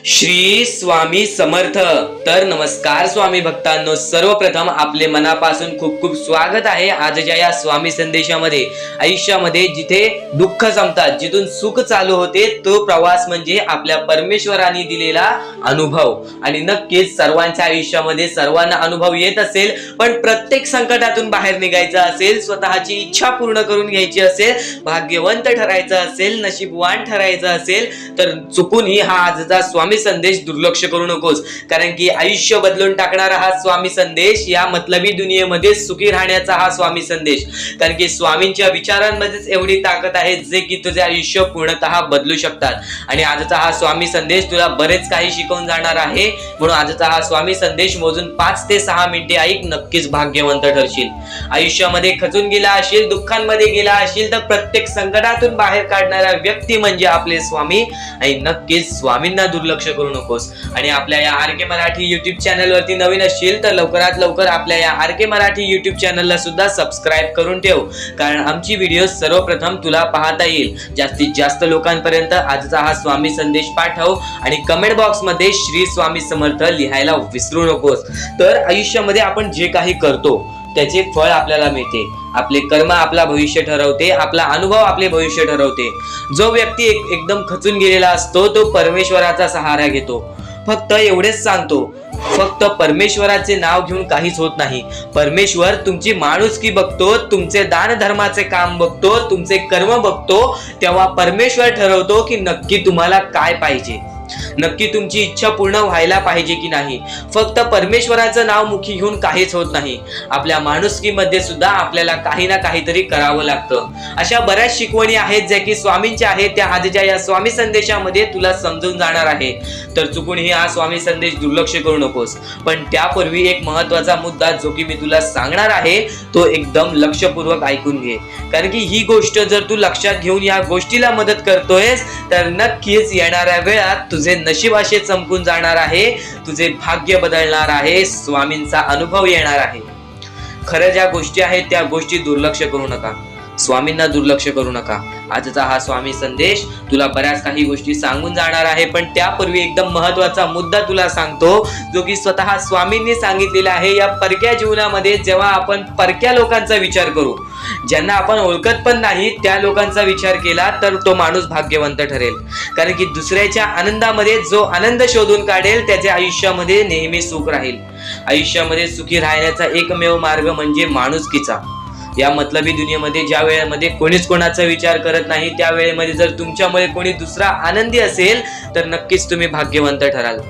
श्री स्वामी समर्थ। तर नमस्कार स्वामी भक्तांनो, सर्वप्रथम आपले मनापासून खूप खूप स्वागत आहे आजच्या या स्वामी संदेशामध्ये। आयुष्यामध्ये जिथे दुःख संपतात, जिथून सुख चालू होते, तो प्रवास म्हणजे आपल्या परमेश्वराने दिलेला अनुभव। आणि नक्कीच सर्वांच्या आयुष्यामध्ये सर्वांना अनुभव येत असेल, पण प्रत्येक संकटातून बाहेर निघायचं असेल, स्वतःची इच्छा पूर्ण करून घ्यायची असेल, भाग्यवंत ठरायचं असेल, नशीबवान ठरायचं असेल, तर चुकूनही हा आजचा स्वामी संदेश दुर्लक्ष करू नकोस। कारण की आयुष्य बदलून टाकणारा हा स्वामी संदेश, या मतलबी दुनियेमध्ये सुखी राहण्याचा हा स्वामी संदेश। कारण की स्वामींच्या विचारांमध्येच एवढी ताकद आहे जे की तुझे आयुष्य पूर्णतः बदलू शकतात। आणि आजचा हा स्वामी संदेश तुला बरेच काही शिकवून जाणार आहे, म्हणून आजचा हा स्वामी संदेश मोजून 5 ते 6 मिनिटे ऐक, नक्कीच भाग्यवंत ठरशील। आयुष्यामध्ये खचून गेला असेल, दुःखांमध्ये गेला असेल, तर प्रत्येक संकटातून बाहेर काढणारा व्यक्ती म्हणजे आपले स्वामी। आणि नक्कीच स्वामींना दुर्लक्ष करू नकोस। आणि आपल्या या आरके मराठी युट्यूब चॅनल वरती नवीन असशील तर लवकरात लवकर आपल्या या आरके मराठी युट्यूब चॅनलला सुद्धा सबस्क्राइब करून ठेव, कारण आमची व्हिडिओ सर्वप्रथम तुला पाहता येईल। जास्तीत जास्त लोकांपर्यंत आजचा हा स्वामी संदेश पाठव आणि कमेंट बॉक्स मध्ये श्री स्वामी समर्थ लिहायला विसरू नकोस। तर आयुष्यामध्ये आपण जे काही करतो त्याचे फळ आपल्याला मिळते। आपले कर्म आपला भविष्य ठरवते, आपला अनुभव आपले भविष्य ठरवते। जो व्यक्ती एकदम खचून गेलेला असतो तो परमेश्वराचा सहारा घेतो। फक्त एवढेच सांगतो, फक्त परमेश्वराचे नाव घेऊन काहीच होत नाही। परमेश्वर तुमची माणुसकी बघतो, तुमचे दान धर्माचे काम बघतो, तुमचे कर्म बघतो। तेव्हा परमेश्वर ठरवतो की नक्की तुम्हाला काय पाहिजे, नक्की तुमची इच्छा पूर्ण व्हायला पाहिजे की नाही। फक्त परमेश्वराचं नाव मुखी घेऊन काहीच होत नाही। आपल्या माणुसकीमध्ये सुद्धा आपल्याला काही ना काहीतरी करावं लागतं। अशा बऱ्याच शिकवणी आहेत ज्या की स्वामींच्या आहेत, त्या आजच्या या स्वामी संदेशामध्ये तुला समजून जाणार आहे। तर चुकूनही हा स्वामी संदेश दुर्लक्ष करू नकोस। पण त्यापूर्वी एक महत्वाचा मुद्दा जो की मी तुला सांगणार आहे तो एकदम लक्षपूर्वक ऐकून घे। कारण की ही गोष्ट जर तू लक्षात घेऊन या गोष्टीला मदत करतोयस तर नक्कीच येणाऱ्या वेळात तुझे नशीब असे चमकून जाणार आहे, तुझे भाग्य बदलणार आहे, स्वामींचा अनुभव येणार आहे। खरं ज्या गोष्टी आहेत त्या गोष्टी दुर्लक्ष करू नका, स्वामींना दुर्लक्ष करू नका। आजचा हा स्वामी संदेश तुला बऱ्याच काही गोष्टी सांगून जाणार आहे, पण त्यापूर्वी एकदम महत्वाचा मुद्दा तुला सांगतो जो की स्वतः स्वामींनी सांगितलेला आहे। या परक्या जीवनामध्ये जेव्हा आपण परक्या लोकांचा विचार करू, ज्यांना आपण ओळखत पण नाही त्या लोकांचा विचार केला तर तो माणूस भाग्यवंत ठरेल। कारण की दुसऱ्याच्या आनंदामध्ये जो आनंद शोधून काढेल त्याच्या आयुष्यामध्ये नेहमी सुख राहील। आयुष्यामध्ये सुखी राहण्याचा एकमेव मार्ग म्हणजे माणुसकीचा। या मतलबी दुनियेमध्ये ज्या वेळेमध्ये कोणीच कोणाचा विचार करत नाही, त्या वेळेमध्ये जर तुमच्यामुळे कोणी दुसरा आनंदी असेल तर नक्कीच तुम्ही भाग्यवंत ठराल।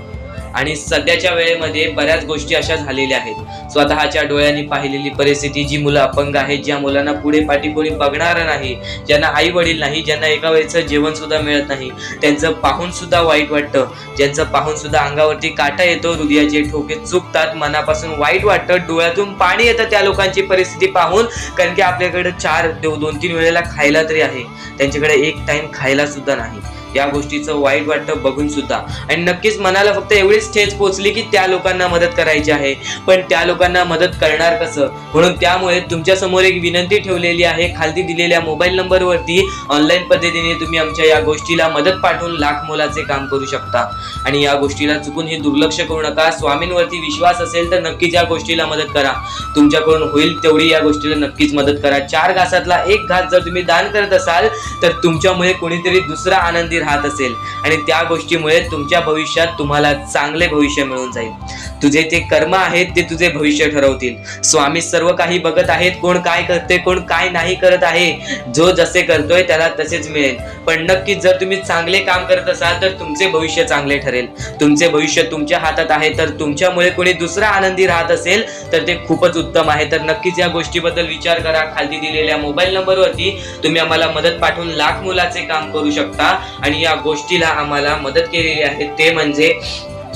आणि सध्याच्या वेळेमध्ये बऱ्याच गोष्टी अशा झालेल्या आहेत, स्वतःच्या डोळ्यांनी पाहिलेली परिस्थिती। जी मुलं अपंग आहेत, ज्या मुलांना पुढे पाठी कोणी बघणार नाही, ज्यांना आई वडील नाही, ज्यांना एका वेळेचं जेवण सुद्धा मिळत नाही, त्यांचं पाहून सुद्धा वाईट वाटतं, ज्यांचं पाहून सुद्धा अंगावरती काटा येतो, हृदयाचे ठोके चुकतात, मनापासून वाईट वाटतं, डोळ्यातून पाणी येतं त्या लोकांची परिस्थिती पाहून। कारण की आपल्याकडे 2-3 वेळेला खायला तरी आहे, त्यांच्याकडे एक टाइम खायला सुद्धा नाही। या गोष्टीचं वाईट वाटतं बघून सुद्धा। आणि नक्कीच मनाला फक्त एवढीच ठेच पोचली की त्या लोकांना मदत करायची आहे, पण त्या लोकांना मदत करणार कसं? म्हणून त्यामुळे तुमच्या समोर एक विनंती ठेवलेली आहे, खाली दिलेल्या मोबाईल नंबरवरती ऑनलाईन पद्धतीने तुम्ही आमच्या या गोष्टीला मदत पाठवून लाख मोलाचे काम करू शकता। आणि या गोष्टीला चुकून ही दुर्लक्ष करू नका। स्वामींवरती विश्वास असेल तर नक्कीच या गोष्टीला मदत करा, तुमच्याकडून होईल तेवढी या गोष्टीला नक्कीच मदत करा। 4 घासातला 1 घास जर तुम्ही दान करत असाल तर तुमच्यामुळे कोणीतरी दुसरा आनंदी राहत असेल, आणि त्या गोष्टीमुळे तुमच्या भविष्यात तुम्हाला चांगले भविष्य मिळून जाईल। तुझे ते कर्म आहेत ते तुझे भविष्य ठरवतील। स्वामी सर्व काही बघत आहेत, कोण काय करते, कोण काय नाही करत आहे। जो जसे करतोय त्याला तसेच मिळेल। पण नक्कीच जर तुम्ही चांगले काम करत असाल तर तुमचे भविष्य चांगले ठरेल। तुमचे भविष्य तुमच्या हातात आहे, तर तुमच्यामुळे कोणी दुसरा आनंदी राहत असेल तर ते खूपच उत्तम आहे। तर नक्कीच या गोष्टीबद्दल विचार करा। खाली दिलेल्या मोबाईल नंबरवरती तुम्ही आम्हाला मदत पाठवून लाख मोलाचे काम करू शकता। आणि या गोष्टीला आम्हाला मदत केलेली आहे ते म्हणजे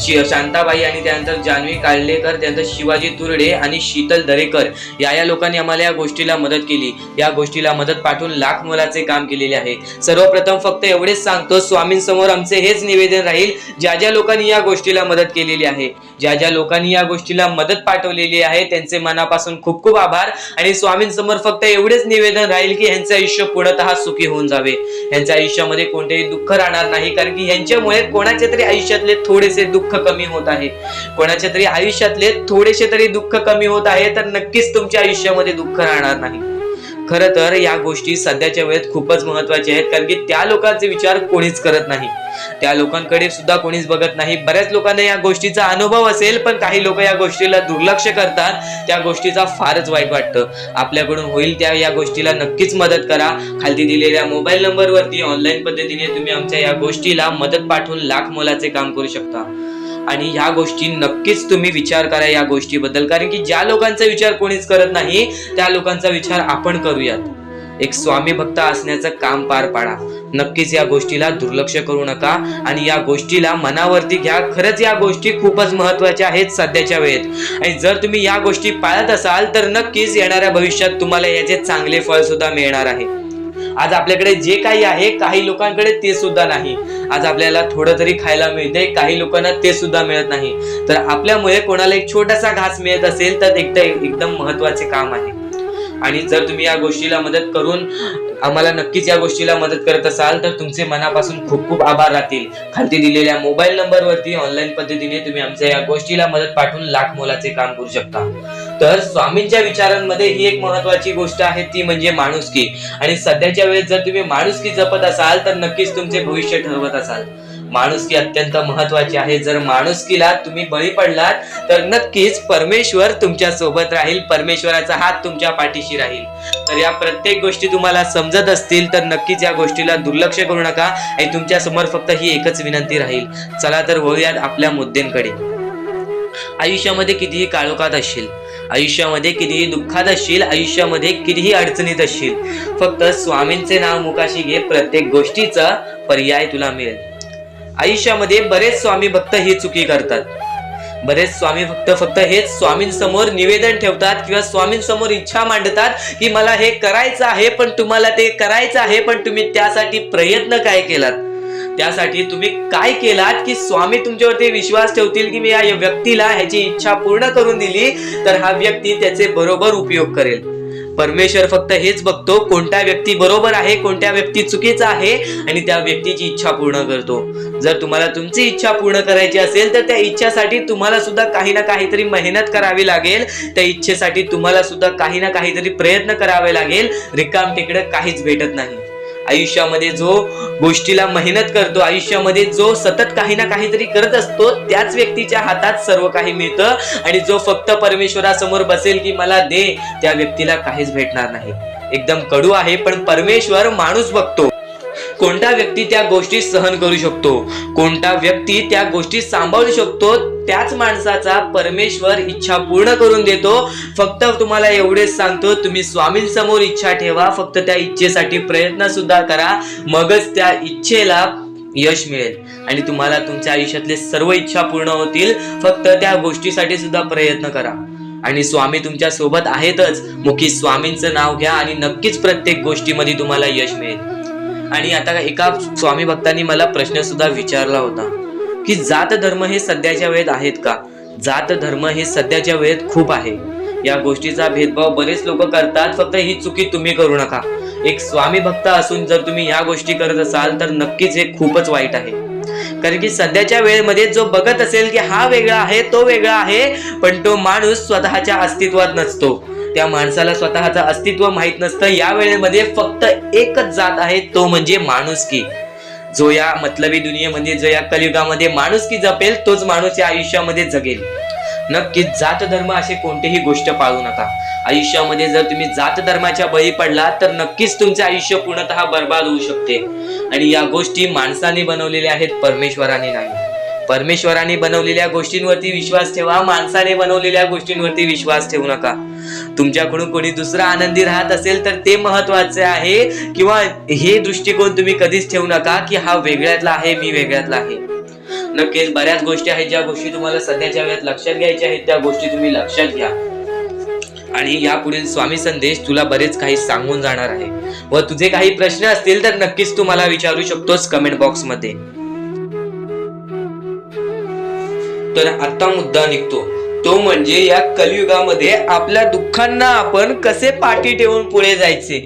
शांताबाई आणि त्यानंतर जान्हवी काळलेकर, त्यानंतर शिवाजी तुरडे आणि शीतल दरेकर या लोकांनी आम्हाला या गोष्टीला मदत केली. या गोष्टीला मदत पाठवून लाख मोलाचे काम केलेले आहे. सर्वप्रथम फक्त एवढेच सांगतो, स्वामींसमोर आमचे हेच निवेदन राहील, ज्या ज्या लोकांनी या गोष्टीला मदत केलेली आहे, ज्या ज्या लोकांनी या गोष्टीला मदत पाठवलेली आहे, त्यांचे मनापासून खूप खूप आभार. आणि स्वामींसमोर फक्त एवढेच निवेदन राहील की यांचे आयुष्य पूर्णतः सुखी होऊन जावे, यांच्या आयुष्यामध्ये कोणतेही दुःख राहणार नाही. कारण की यांच्यामुळे कोणाच्या तरी आयुष्यातले थोडेसे दुःख कमी होत आहे, कोणाच्या तरी आयुष्यातले थोडेसे तरी दुःख कमी होत आहे, तर नक्कीच तुमच्या आयुष्यामध्ये दुःख राहणार नाही. खरं तर या गोष्टी सध्याच्या वेळेत खूपच महत्वाच्या आहेत, कारण की त्या लोकांचे विचार कोणीच करत नाही, त्या लोकांकडे सुद्धा कोणीच बघत नाही. बऱ्याच लोकांना या गोष्टीचा अनुभव असेल, पण काही लोक या गोष्टीला दुर्लक्ष करतात, त्या गोष्टीचा फारच वाईट वाटतं. आपल्याकडून होईल त्या या गोष्टीला नक्कीच मदत करा. खाली दिलेल्या मोबाईल नंबरवरती ऑनलाईन पद्धतीने तुम्ही आमच्या या गोष्टीला मदत पाठवून लाख मोलाचे काम करू शकता. आणि ह्या गोष्टी नक्कीच तुम्ही विचार करा या गोष्टीबद्दल, कारण की ज्या लोकांचा विचार कोणीच करत नाही, त्या लोकांचा विचार आपण करूयात. एक स्वामी भक्त असण्याचं काम पार पाडा. नक्कीच या गोष्टीला दुर्लक्ष करू नका आणि या गोष्टीला मनावरती घ्या. खरंच या गोष्टी खूपच महत्वाच्या आहेत सध्याच्या वेळेत, आणि जर तुम्ही या गोष्टी पाळत असाल तर नक्कीच येणाऱ्या भविष्यात तुम्हाला याचे चांगले फळ सुद्धा मिळणार आहे. आज आपल्याकडे जे काही आहे, काही लोकांकडे ते सुद्धा नाही. आज आपल्याला थोडं तरी खायला मिळते, काही लोकांना ते सुद्धा मिळत नाही. तर आपल्यामुळे कोणाला एक छोटासा घास मिळत असेल तर एकदम महत्वाचे काम आहे. आणि जर तुम्ही या गोष्टीला मदत करून आम्हाला नक्कीच या गोष्टीला मदत करत असाल तर तुमचे मनापासून खूप खूप आभार राहतील. खाली दिलेल्या मोबाईल नंबरवरती ऑनलाईन पद्धतीने तुम्ही आमच्या या गोष्टीला मदत पाठवून लाख मोलाचे काम करू शकता. तर स्वामींच्या विचारांमध्ये ही एक महत्वाची गोष्ट आहे, ती म्हणजे माणुसकी. आणि सध्याच्या वेळेस जर तुम्ही माणुसकी जपत असाल तर नक्कीच तुमचे भविष्य ठरवत असाल. माणुसकी अत्यंत महत्वाची आहे. जर माणुसकीला तुम्ही बळी पडलात तर नक्कीच परमेश्वर तुमच्या सोबत राहील, परमेश्वराचा हात तुमच्या पाठीशी राहील. तर या प्रत्येक गोष्टी तुम्हाला समजत असतील तर नक्कीच या गोष्टीला दुर्लक्ष करू नका. आणि तुमच्या समोर फक्त ही एकच विनंती राहील. चला तर वळूयात आपल्या मुद्द्यांकडे. आयुष्यामध्ये कितीही काळोखात असशील, आयुष्यामध्ये कितीही दुःखात असशील, आयुष्यामध्ये कितीही अडचणीत असशील, फक्त स्वामींचे नाव मुखाशी घे, प्रत्येक गोष्टीचा पर्याय तुला मिळेल. आयुष्यामध्ये बरेच स्वामी भक्त ही चुकी करतात. बरेच स्वामी भक्त फक्त हेच स्वामींसमोर निवेदन ठेवतात किंवा स्वामींसमोर इच्छा मांडतात की मला हे करायचं आहे, पण तुम्हाला ते करायचं आहे, पण तुम्ही त्यासाठी प्रयत्न काय केलात, त्यासाठी तुम्ही काय केलात की स्वामी तुमच्यावरती विश्वास ठेवतील की मी या व्यक्तीला ह्याची इच्छा पूर्ण करून दिली तर हा व्यक्ती त्याचे बरोबर उपयोग करेल. परमेश्वर फक्त हेच बघतो कोणत्या व्यक्ती बरोबर आहे, कोणत्या व्यक्ती चुकीचा आहे, आणि त्या व्यक्तीची इच्छा पूर्ण करतो. जर तुम्हाला तुमची इच्छा पूर्ण करायची असेल तर त्या इच्छासाठी तुम्हाला सुद्धा काही ना काहीतरी मेहनत करावी लागेल. त्या इच्छेसाठी तुम्हाला सुद्धा काही ना काहीतरी प्रयत्न करावे लागेल. रिकाम टेकडे काहीच भेटत नाही. आयुष्यामध्ये जो गोष्टीला मेहनत करतो, आयुष्यामध्ये जो सतत काही ना काहीतरी करत असतो, त्याच व्यक्तीच्या हातात सर्व काही मिळतं. आणि जो फक्त परमेश्वरासमोर बसेल की मला दे, त्या व्यक्तीला काहीच भेटणार नाही. एकदम कडू आहे, पण परमेश्वर माणूस बघतो. कोणता व्यक्ती त्या गोष्टी सहन करू शकतो, कोणता व्यक्ती त्या गोष्टी सांभाळू शकतो, त्याच माणसाचा परमेश्वर इच्छा पूर्ण करून देतो. फक्त तुम्हाला एवढेच सांगतो, तुम्ही स्वामींसमोर इच्छा ठेवा, फक्त त्या इच्छेसाठी प्रयत्न सुद्धा करा, मगच त्या इच्छेला यश मिळेल आणि तुम्हाला तुमच्या आयुष्यातले सर्व इच्छा पूर्ण होतील. फक्त त्या गोष्टीसाठी सुद्धा प्रयत्न करा आणि स्वामी तुमच्या सोबत आहेतच. मुखी स्वामींचं नाव घ्या आणि नक्कीच प्रत्येक गोष्टीमध्ये तुम्हाला यश मिळेल. आणि आता एका स्वामी भक्तांनी मला प्रश्न सुद्धा विचारला होता की जात धर्म हे सध्याच्या वेळेत आहेत का? जात धर्म हे सध्याच्या वेळेत खूप आहे. या गोष्टीचा भेदभाव बरेच लोक करतात. फक्त ही चुकी तुम्ही करू नका. एक स्वामी भक्त असून जर तुम्ही ह्या गोष्टी करत असाल तर नक्कीच हे खूपच वाईट आहे. कारण की सध्याच्या वेळेमध्ये जो बघत असेल की हा वेगळा आहे, तो वेगळा आहे, पण तो माणूस स्वतःच्या अस्तित्वात नसतो. त्या माणसाला स्वतःचं अस्तित्व माहित नसतं. या वेळेमध्ये फक्त एकच जात आहे, तो म्हणजे माणुसकी. जो या मतलबी दुनियेमध्ये, जो या कलियुगामध्ये माणुसकी जपेल, तोच माणूस या आयुष्यामध्ये जगेल. नक्कीच जात धर्म असे कोणतेही गोष्ट पाळू नका. आयुष्यामध्ये जर तुम्ही जात धर्माच्या बळी पडला तर नक्कीच तुमचे आयुष्य पूर्णतः बर्बाद होऊ शकते. आणि या गोष्टी माणसाने बनवलेल्या आहेत, परमेश्वराने नाही. परमेश्वराने बनवलेल्या गोष्टींवरती विश्वास ठेवा, माणसाने बनवलेल्या गोष्टींवरती विश्वास ठेवू नका. तुमच्याकडून कोणी दुसरा आनंदी राहत असेल तर ते महत्वाचे आहे, किंवा हे दृष्टिकोन तुम्ही कधीच ठेवू नका की हा वेगळ्यातला आहे, मी वेगळ्यातला आहे. नक्कीच बऱ्याच गोष्टी आहेत ज्या गोष्टी तुम्हाला सध्याच्या वेळेत लक्षात घ्यायच्या आहेत, त्या गोष्टी तुम्ही लक्षात घ्या. आणि यापुढील स्वामी संदेश तुला बरेच काही सांगून जाणार आहे. व तुझे काही प्रश्न असतील तर नक्कीच तू मला विचारू शकतोस कमेंट बॉक्स मध्ये. तर आता मुद्दा निघतो तो म्हणजे या कलियुगामध्ये आपल्या दुःखांना आपण कसे पाठी ठेवून पुढे जायचे.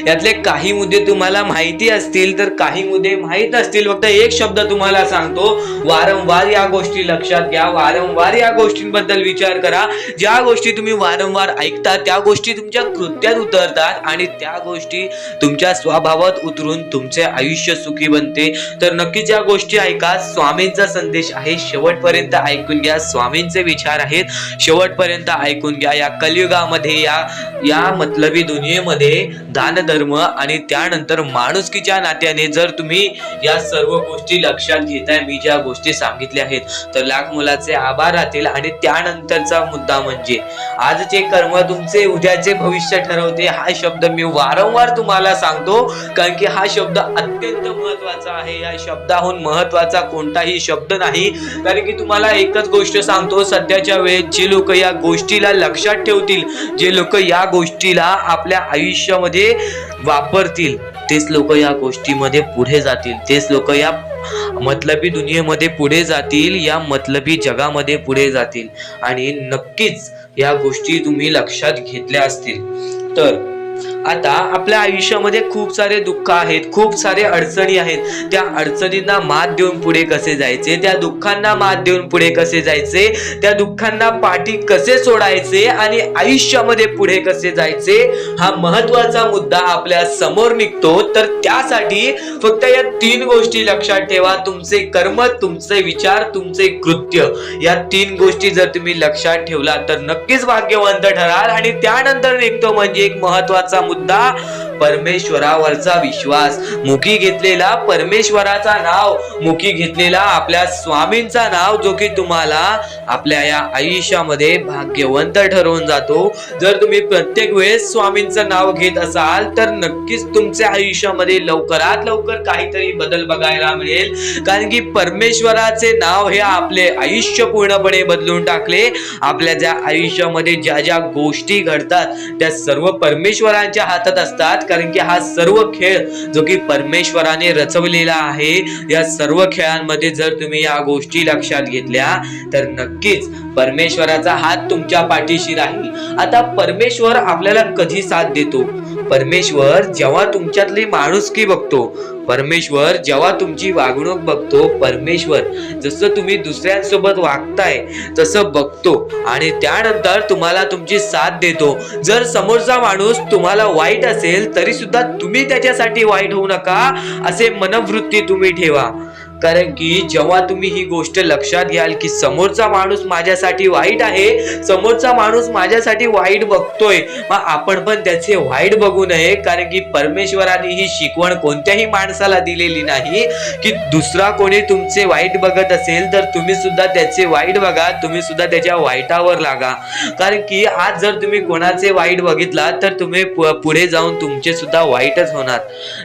यातले काही मुद्दे तुम्हाला माहिती असतील तर काही मुद्दे माहित असतील. फक्त एक शब्द तुम्हाला सांगतो, वारंवार या गोष्टी लक्षात घ्या, वारंवार या गोष्टींबद्दल विचार करा. ज्या गोष्टी तुम्ही वारंवार ऐकता त्या गोष्टी तुमच्या कृत्यात उतरतात आणि त्या गोष्टी तुमच्या स्वभावात उतरून तुमचे आयुष्य सुखी बनते. तर नक्कीच या गोष्टी ऐका. स्वामींचा संदेश आहे, शेवटपर्यंत ऐकून घ्या. स्वामींचे विचार आहेत, शेवटपर्यंत ऐकून घ्या. या कलियुगामध्ये या मतलबी दुनियेमध्ये दान धर्म आणि त्यानंतर माणुसकीच्या नात्याने जर तुम्ही या सर्व गोष्टी लक्षात घेताय, मी ज्या गोष्टी सांगितल्या आहेत, तर लाख मुलाचे आभार राहतील. आणि त्यानंतरचा मुद्दा म्हणजे आजचे कर्म तुमचे उद्याचे भविष्य ठरवते. हा शब्द मी वारंवार तुम्हाला सांगतो कारण की हा शब्द अत्यंत महत्वाचा आहे. या शब्दाहून महत्वाचा कोणताही शब्द नाही. कारण की तुम्हाला एकच गोष्ट सांगतो, सध्याच्या वेळेत जे लोक या गोष्टीला लक्षात ठेवतील, जे लोक या गोष्टीला आपल्या आयुष्यामध्ये वापरतील, तेच लोक या गोष्टीमध्ये पुढे जातील, तेच लोक या मतलबी दुनियेमध्ये पुढे जातील, या मतलबी जगामध्ये पुढे जातील. आणि नक्कीच या गोष्टी तुम्ही लक्षात घेतल्या असतील. तर आता आपल्या आयुष्यामध्ये खूप सारे दुःख आहेत, खूप सारे अडचणी आहेत. त्या अडचणींना मात देऊन पुढे कसे जायचे, त्या दुःखांना मात देऊन पुढे कसे जायचे, त्या दुःखांना पाठी कसे सोडायचे आणि आयुष्यामध्ये पुढे कसे जायचे, हा महत्वाचा मुद्दा आपल्या समोर निघतो. तर त्यासाठी फक्त या 3 गोष्टी लक्षात ठेवा. तुमचे कर्म, तुमचे विचार, तुमचे कृत्य, या 3 गोष्टी जर तुम्ही लक्षात ठेवला तर नक्कीच भाग्यवंत ठराल. आणि त्यानंतर निघतो म्हणजे एक महत्वाचा मुद्दा, परमेश्वरावरचा विश्वास. मुखी घेतलेला परमेश्वराचा नाव, मुखी घेतलेला आपल्या स्वामींचा नाव, जो की तुम्हाला आपल्या या आयुष्यामध्ये भाग्यवंत ठरवून जातो. जर तुम्ही प्रत्येक वेळेस स्वामींचं नाव घेत असाल तर नक्कीच तुमच्या आयुष्यामध्ये लवकरात लवकर काहीतरी बदल बघायला मिळेल. कारण की परमेश्वराचे नाव हे आपले आयुष्य पूर्णपणे बदलून टाकले. आपल्या ज्या आयुष्यामध्ये ज्या ज्या गोष्टी घडतात त्या सर्व परमेश्वरांच्या हातात असतात. कारण की हा सर्व खेळ जो की परमेश्वराने रचवलेला आहे, या सर्व खेळांमध्ये जर तुम्ही या गोष्टी लक्षात घेतल्या तर नक्कीच परमेश्वराचा हात तुमच्या पाठीशी राहील. आता परमेश्वर आपल्याला कधी साथ देतो? परमेश्वर जेव्हा तुमच्यातली माणुसकी बघतो, परमेश्वर जेव्हा तुमची वागणूक बघतो, परमेश्वर जसं तुम्ही दुसऱ्यांसोबत वागताय तसं बघतो आणि त्यानंतर तुम्हाला तुमची साथ देतो. जर समोरचा माणूस तुम्हाला वाईट असेल तरी सुद्धा तुम्ही त्याच्यासाठी वाईट होऊ नका, असे मनोवृत्ती तुम्ही ठेवा. कारण की जेव्हा तुम्ही ही गोष्ट लक्षात घ्याल की समोरचा माणूस माझ्यासाठी वाईट आहे, समोरचा माणूस माझ्यासाठी वाईट बघतोय, मग आपण पण त्याचे वाईट बघू नये. कारण की परमेश्वराने ही शिकवण कोणत्याही माणसाला दिलेली नाही की दुसरा कोणी तुमचे वाईट बघत असेल तर तुम्ही सुद्धा त्याचे वाईट बघा, तुम्ही सुद्धा त्याच्या वाईटावर लागा. कारण की आज जर तुम्ही कोणाचे वाईट बघितला तर तुम्ही पुढे जाऊन तुमचे सुद्धा वाईटच होणार.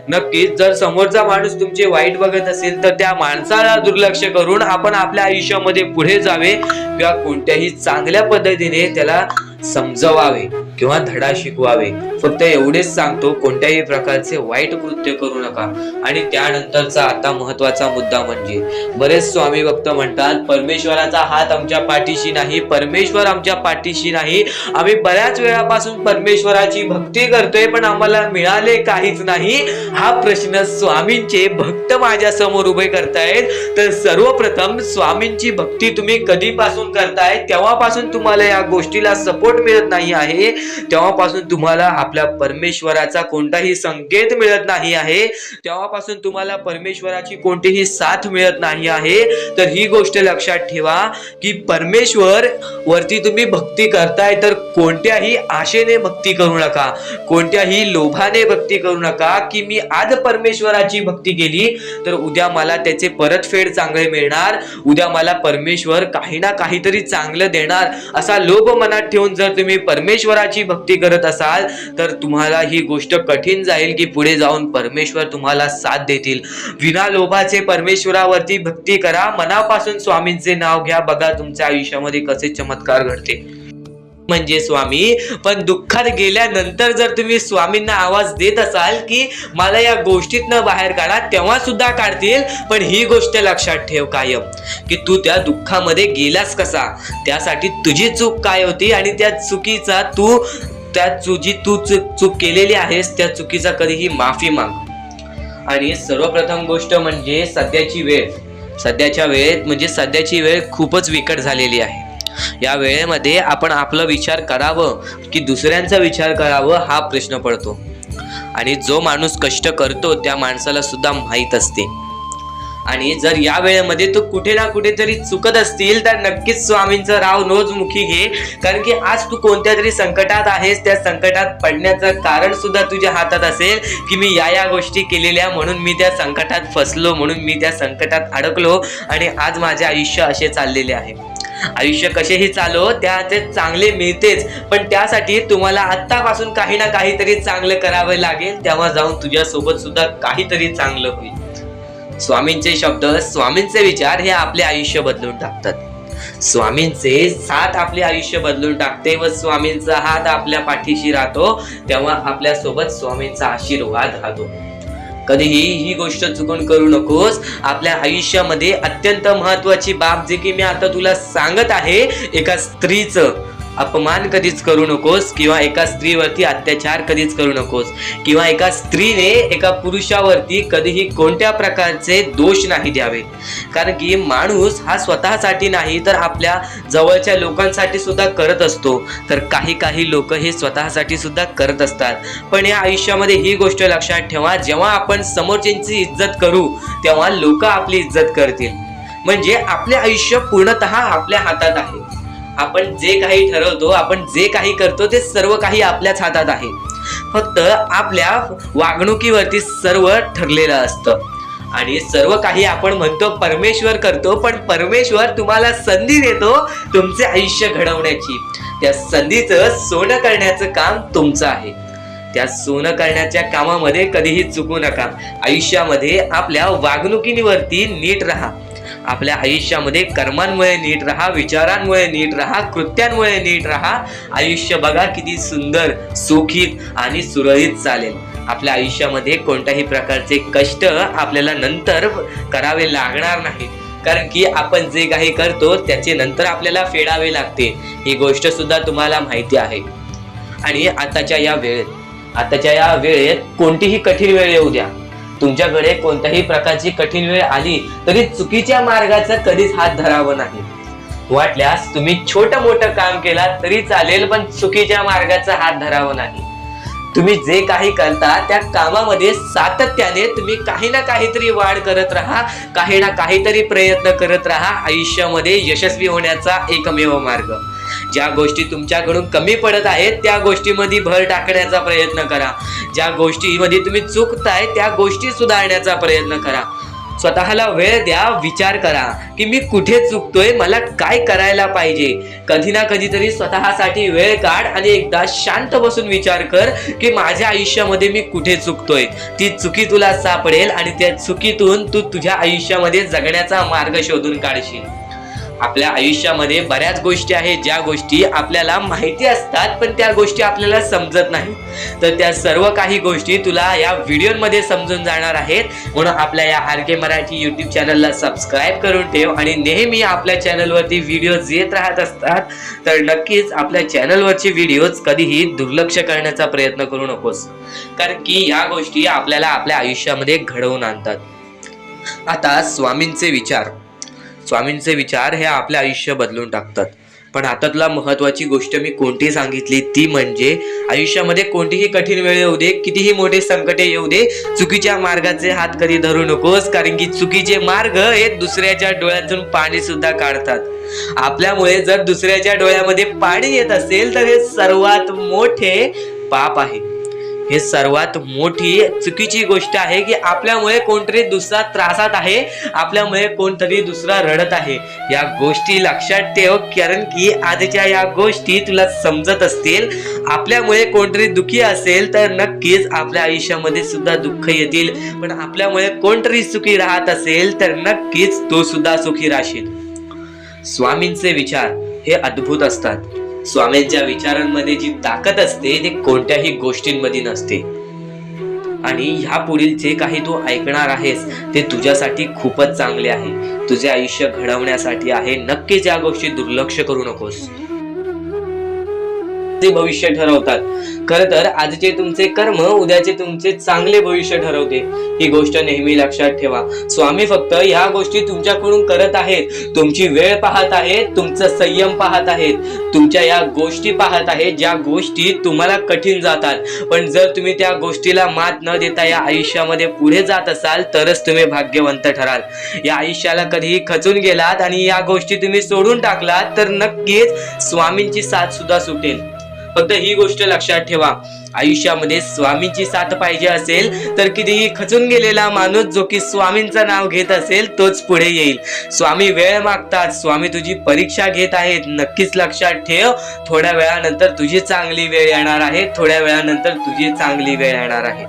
नक्कीच जर समोरचा माणूस तुमचे वाईट बघत असेल तर त्या माणसाला दुर्लक्ष करून आपण आपल्या आयुष्यामध्ये पुढे जावे किंवा कोणत्याही चांगल्या पद्धतीने त्याला समजवावे किंवा धडा शिकवावे. फक्त एवढेच सांगतो, कोणत्याही प्रकारचे वाईट कृत्य करू नका. आणि त्यानंतरचा आता महत्वाचा मुद्दा म्हणजे बरेच स्वामी भक्त म्हणतात परमेश्वराचा हात आमच्या पाठीशी नाही, परमेश्वर आमच्या पाठीशी नाही. आम्ही बऱ्याच वेळापासून परमेश्वराची भक्ती करतोय पण आम्हाला मिळाले काहीच नाही. हा प्रश्न स्वामींचे भक्त माझ्या समोर उभे करतायत. तर सर्वप्रथम स्वामींची भक्ती तुम्ही कधीपासून करताय, तेव्हापासून तुम्हाला या गोष्टीला सपोर्ट मिळत नाही आहे, तेव्हापासून तुम्हाला आपल्या परमेश्वराचा कोणताही संकेत मिळत नाही आहे, तेव्हापासून तुम्हाला परमेश्वराची कोणतीही साथ मिळत नाही आहे. तर ही गोष्ट लक्षात ठेवा की परमेश्वर वरती तुम्ही भक्ती करताय तर कोणत्याही आशेने भक्ती करू नका, कोणत्याही लोभाने भक्ती करू नका की मी आज परमेश्वराची भक्ती केली तर उद्या मला त्याचे परतफेड चांगले मिळणार, उद्या मला परमेश्वर काही ना काहीतरी चांगलं देणार, असा लोभ मनात ठेवून जर तुम्ही परमेश्वराची लोभाची भक्ती करत असाल तर तुम्हाला ही गोष्ट कठीण जाईल की पुढे जाऊन परमेश्वर तुम्हाला साथ देतील. विना लोभाचे परमेश्वरावरती भक्ती करा, मनापासून स्वामींचे नाव घ्या, बघा तुमच्या आयुष्यामध्ये कसे चमत्कार घडते. म्हणजे स्वामी, पण दुःखात गेल्यानंतर जर तुम्ही स्वामींना आवाज देत असाल की मला या गोष्टीतनं बाहेर काढा, तेव्हा सुद्धा काढतील. पण ही गोष्ट लक्षात ठेव कायम की तू त्या दुःखामध्ये गेलास कसा, त्यासाठी तुझी चूक काय होती आणि त्या चुकीचा तू चूक केलेली आहेस त्या चुकीचा कधीही माफी माग. आणि सर्वप्रथम गोष्ट म्हणजे सध्याची वेळ खूपच विकट झालेली आहे. या वेळेमध्ये आपण आपला विचार करावं की दुसऱ्यांचा विचार करावं हा प्रश्न पडतो. आणि जो माणूस कष्ट करतो त्या माणसाला सुद्धा माहीत असते. आणि जर या वेळेमध्ये तू कुठे ना कुठेतरी चुकत असतील तर नक्कीच स्वामींचं राव नोजमुखी घे. कारण की आज तू कोणत्या तरी संकटात आहेस, त्या संकटात पडण्याचं कारण सुद्धा तुझ्या हातात असेल की मी या गोष्टी केलेल्या म्हणून मी त्या संकटात फसलो, म्हणून मी त्या संकटात अडकलो आणि आज माझे आयुष्य असे चाललेले आहे. आयुष्य कसेही चालो त्याचे चांगले मिळतेच, पण त्यासाठी तुम्हाला आत्तापासून काही ना काहीतरी चांगलं करावं लागेल, तेव्हा जाऊन तुझ्या सोबत सुद्धा काहीतरी चांगलं होईल. स्वामींचे शब्द, स्वामींचे विचार हे आपले आयुष्य बदलून टाकतात. स्वामींचे साथ आपले आयुष्य बदलून टाकते व स्वामींचा हात आपल्या पाठीशी राहतो, तेव्हा आपल्या सोबत स्वामींचा आशीर्वाद राहतो. कधीही ही गोष्ट चुकून करू नकोस. आपल्या आयुष्यामध्ये अत्यंत महत्वाची बाब जी की मी आता तुला सांगत आहे, एका स्त्रीचं अपमान कधीच करू नकोस किंवा एका स्त्रीवरती अत्याचार कधीच करू नकोस किंवा एका स्त्रीने एका पुरुषावरती कधीही कोणत्या प्रकारचे दोष नाही द्यावे. कारण की माणूस हा स्वतःसाठी नाही तर आपल्या जवळच्या लोकांसाठी सुद्धा करत असतो. तर काही लोक हे स्वतःसाठी सुद्धा करत असतात. पण या आयुष्यामध्ये ही गोष्ट लक्षात ठेवा, जेव्हा आपण समोरच्यांची इज्जत करू तेव्हा लोक आपली इज्जत करतील. म्हणजे आपले आयुष्य पूर्णतः आपल्या हातात आहे. आपण जे काही ठरवतो, आपण जे काही करतो ते सर्व काही आपल्याच हातात आहे. फक्त आपल्या वागणुकीवरती सर्व ठरलेलं असतं. आणि सर्व काही आपण म्हणतो परमेश्वर करतो, पण परमेश्वर तुम्हाला संधी देतो तुमचे आयुष्य घडवण्याची. त्या संधीचं सोनं करण्याचं काम तुमचं आहे. त्या सोनं करण्याच्या कामामध्ये कधीही चुकू नका. आयुष्यामध्ये आपल्या वागणुकीवरती नीट राहा. आपल्या आयुष्यामध्ये कर्मांमुळे नीट राहा, विचारांमुळे नीट राहा, कृत्यांमुळे नीट राहा. आयुष्य बघा किती सुंदर, सुखीत आणि सुरळीत चालेल. आपल्या आयुष्यामध्ये कोणत्याही प्रकारचे कष्ट आपल्याला नंतर करावे लागणार नाही. कारण की आपण जे काही करतो त्याचे नंतर आपल्याला फेडावे लागते. ही गोष्ट सुद्धा तुम्हाला माहिती आहे. आणि आताच्या या वेळेत कोणतीही कठीण वेळ येऊ द्या, तुमच्याकडे कोणत्याही प्रकारची कठीण वेळ आली तरी चुकीच्या मार्गाचा कधीच हात धरावा नाही. वाटल्यास तुम्ही छोटं मोठं काम केला तरी चालेल, पण चुकीच्या मार्गाचा हात धरावा नाही. तुम्ही जे काही करता त्या कामामध्ये सातत्याने तुम्ही काही ना काहीतरी वाढ करत राहा, काही ना काहीतरी प्रयत्न करत राहा. आयुष्यामध्ये यशस्वी होण्याचा एकमेव मार्ग. ज्या गोष्टी तुमच्याकडून कमी पडत आहेत त्या गोष्टीमध्ये भर टाकण्याचा प्रयत्न करा. ज्या गोष्टीमध्ये तुम्ही चुकताय त्या गोष्टी सुधारण्याचा प्रयत्न करा. स्वतःला वेळ द्या, विचार करा की मी कुठे चुकतोय, मला काय करायला पाहिजे. कधी ना कधीतरी स्वतःसाठी वेळ काढ आणि एकदा शांत बसून विचार कर की माझ्या आयुष्यामध्ये मी कुठे चुकतोय. ती चुकी तुला सापडेल आणि त्या चुकीतून तू तुझ्या आयुष्यामध्ये जगण्याचा मार्ग शोधून काढशील. आपल्या आयुष्यामध्ये बऱ्याच गोष्टी आहेत ज्या गोष्टी आपल्याला माहिती असतात पण त्या गोष्टी आपल्याला समजत नाही. तर त्या सर्व काही गोष्टी तुला या व्हिडिओमध्ये समजून जाणार आहेत. म्हणून आपल्या या RK मराठी YouTube चॅनलला सबस्क्राईब करून ठेव आणि नेहमी आपल्या चॅनलवरती व्हिडिओज येत राहत असतात. तर नक्कीच आपल्या चॅनलवरचे व्हिडिओज कधीही दुर्लक्ष करण्याचा प्रयत्न करू नकोस, कारण की या गोष्टी आपल्याला आपल्या आयुष्यामध्ये घडवून आणतात. आता स्वामींचे विचार हे आपले आयुष्य बदलून टाकतात. पण आता तुला महत्वाची गोष्ट मी कोणती सांगितली ती म्हणजे आयुष्यामध्ये कोणतीही कठीण वेळ येऊ दे, कितीही मोठे संकटे येऊ दे, चुकीच्या मार्गाचे हात कधी धरू नकोस. कारण की चुकीचे मार्ग हे दुसऱ्याच्या डोळ्यातून पाणी सुद्धा काढतात. आपल्यामुळे जर दुसऱ्याच्या डोळ्यामध्ये पाणी येत असेल तर हे सर्वात मोठे पाप आहे. हे सर्वात मोठी चुकीची गोष्ट आहे की आपल्यामुळे कोणतरी दुसरा त्रासात आहे, आपल्यामुळे कोणतरी दुसरा रडत आहे. या गोष्टी लक्षात ठेव, कारण की आजच्या या गोष्टी तुला समजत असतील. आपल्यामुळे कोणतरी दुखी असेल तर नक्कीच आपल्या आयुष्यामध्ये सुद्धा दुःख येतील, पण आपल्यामुळे कोणतरी सुखी राहत असेल तर नक्कीच तो सुद्धा सुखी राहशील. स्वामींचे विचार हे अद्भुत असतात. स्वामींच्या विचारांमध्ये जी ताकद असते ते कोणत्याही गोष्टींमध्ये नसते. आणि ह्या पुढील जे काही तू ऐकणार आहेस ते तुझ्यासाठी खूपच चांगले आहे, तुझे आयुष्य घडवण्यासाठी आहे. नक्कीच या गोष्टी दुर्लक्ष करू नकोस. भविष्य ठरवतात. खर तर आजचे तुमचे कर्म उद्याचे तुमचे चांगले भविष्य ठरवते. ही गोष्ट नेहमी लक्षात ठेवा. स्वामी फक्त ह्या गोष्टी तुमच्याकडून करत आहेत, तुमची वेळ पाहत आहेत, तुमचा संयम पाहत आहेत, तुमच्या या गोष्टी पाहत आहेत ज्या गोष्टी तुम्हाला कठीण जातात. पण जर तुम्ही त्या गोष्टीला मात न देता या आयुष्यामध्ये पुढे जात असाल तरच तुम्ही भाग्यवंत ठराल. या आयुष्याला कधीही खचून गेलात आणि या गोष्टी तुम्ही सोडून टाकलात तर नक्कीच स्वामींची साथ सुद्धा सुटेल. फक्त ही गोष्ट लक्षात ठेवा, आयुष्यामध्ये स्वामींची साथ पाहिजे असेल तर कितीही खचून गेलेला माणूस जो की स्वामींचं नाव घेत असेल तोच पुढे येईल. स्वामी वेळ मागतात, स्वामी तुझी परीक्षा घेत आहेत. नक्कीच लक्षात ठेव, थोड्या वेळानंतर तुझी चांगली वेळ येणार आहे, थोड्या वेळानंतर तुझी चांगली वेळ येणार आहे.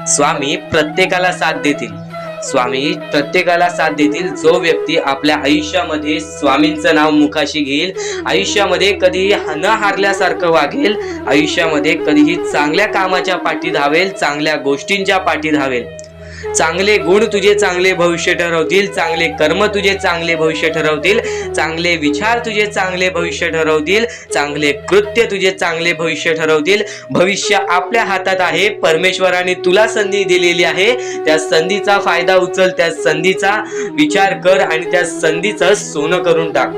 स्वामी प्रत्येकाला साथ देतील. स्वामी प्रत्येकाला साथ देतील. जो व्यक्ती आपल्या आयुष्यामध्ये स्वामींचं नाव मुखाशी घेईल, आयुष्यामध्ये कधीही न हारल्यासारखं वागेल, आयुष्यामध्ये कधीही चांगल्या कामाच्या पाठी धावेल, चांगल्या गोष्टींच्या पाठी धावेल. चांगले गुण तुझे चांगले भविष्य ठरवतील, चांगले कर्म तुझे चांगले भविष्य ठरवतील, चांगले विचार तुझे चांगले भविष्य ठरवतील, चांगले कृत्य तुझे चांगले भविष्य ठरवतील. भविष्य आपल्या हातात आहे. परमेश्वराने तुला संधी दिलेली आहे. त्या संधीचा फायदा उचल, त्या संधीचा विचार कर आणि त्या संधीचं सोनं करून टाक.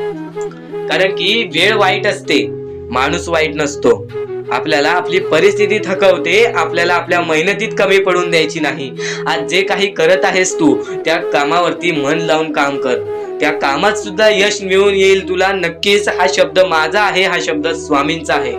कारण की वेळ वाईट असते, माणूस वाईट नसतो. आपल्याला आपली परिस्थिती थकवते, आपल्याला आपल्या मेहनतीत कमी पडून द्यायची नाही. आज जे काही करत आहेस तू त्या कामावरती मन लावून काम कर, त्या कामात सुद्धा यश मिळून येईल तुला. नक्कीच हा शब्द माझा आहे, हा शब्द स्वामींचा आहे.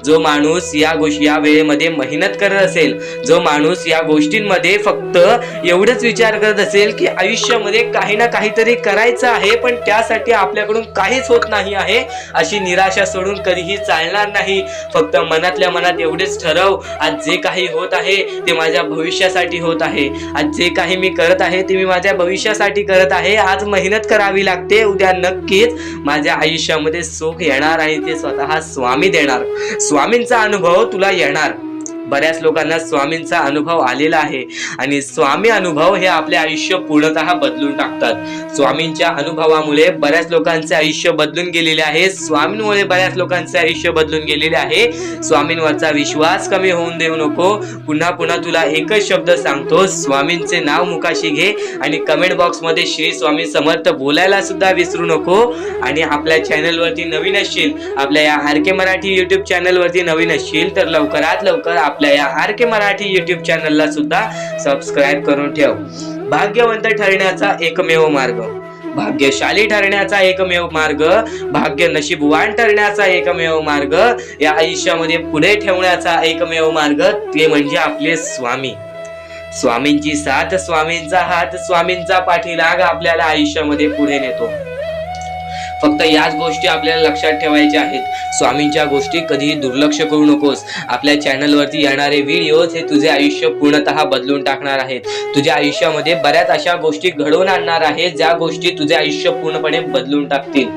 जो माणूस या वेळेमध्ये मेहनत करत असेल, जो माणूस या गोष्टींमध्ये फक्त एवढंच विचार करत असेल की आयुष्यामध्ये काही ना काहीतरी करायचं आहे पण त्यासाठी आपल्याकडून काहीच होत नाही आहे, अशी निराशा सोडून कधीही चालणार नाही. फक्त मनातल्या मनात एवढेच ठरव, आज जे काही होत आहे ते माझ्या भविष्यासाठी होत आहे. आज जे काही मी करत आहे ते मी माझ्या भविष्यासाठी करत आहे. आज मेहनत करावी लागते, उद्या नक्कीच माझ्या आयुष्यामध्ये सुख येणार आणि ते स्वतः स्वामी देणार. स्वामींचा अनुभव तुला येणार. बऱ्याच लोकांना स्वामींचा अनुभव आलेला आहे आणि स्वामी अनुभव हे आपले आयुष्य पूर्णतः बदलून टाकतात. स्वामींच्या अनुभवामुळे बऱ्याच लोकांचे आयुष्य बदलून गेलेले आहे. स्वामींमुळे बऱ्याच लोकांचे आयुष्य बदलून गेलेले आहे. स्वामींवरचा विश्वास कमी होऊन देऊ नको. पुन्हा पुन्हा तुला एकच शब्द सांगतो, स्वामींचे नाव मुखाशी घे आणि कमेंट बॉक्स मध्ये श्री स्वामी समर्थ बोलायला सुद्धा विसरू नको. आणि आपल्या चॅनल वरती नवीन असशील, आपल्या या आर.के. मराठी युट्यूब चॅनल वरती नवीन असशील तर लवकरात लवकर आपल्या या आर.के. मराठी युट्यूब चॅनलला सुद्धा सबस्क्राईब करून ठेव. भाग्यवंत ठरण्याचा एकमेव मार्ग, भाग्यशाली ठरण्याचा एकमेव मार्ग, भाग्य नशीबवान ठरण्याचा एकमेव मार्ग, या आयुष्यामध्ये पुढे ठेवण्याचा एकमेव मार्ग ते म्हणजे आपले स्वामी. स्वामींची साथ, स्वामींचा हात, स्वामींचा पाठीलाग आपल्याला आयुष्यामध्ये पुढे नेतो. फक्त याच गोष्टी आपल्याला लक्षात ठेवायच्या आहेत. स्वामींच्या गोष्टी कधीही दुर्लक्ष करू नकोस. आपल्या चॅनलवरती येणारे व्हिडिओज हे तुझे आयुष्य पूर्णतः बदलून टाकणार आहेत. तुझ्या आयुष्यामध्ये बऱ्याच अशा गोष्टी घडवून आणणार आहेत ज्या गोष्टी तुझे आयुष्य पूर्णपणे बदलून टाकतील.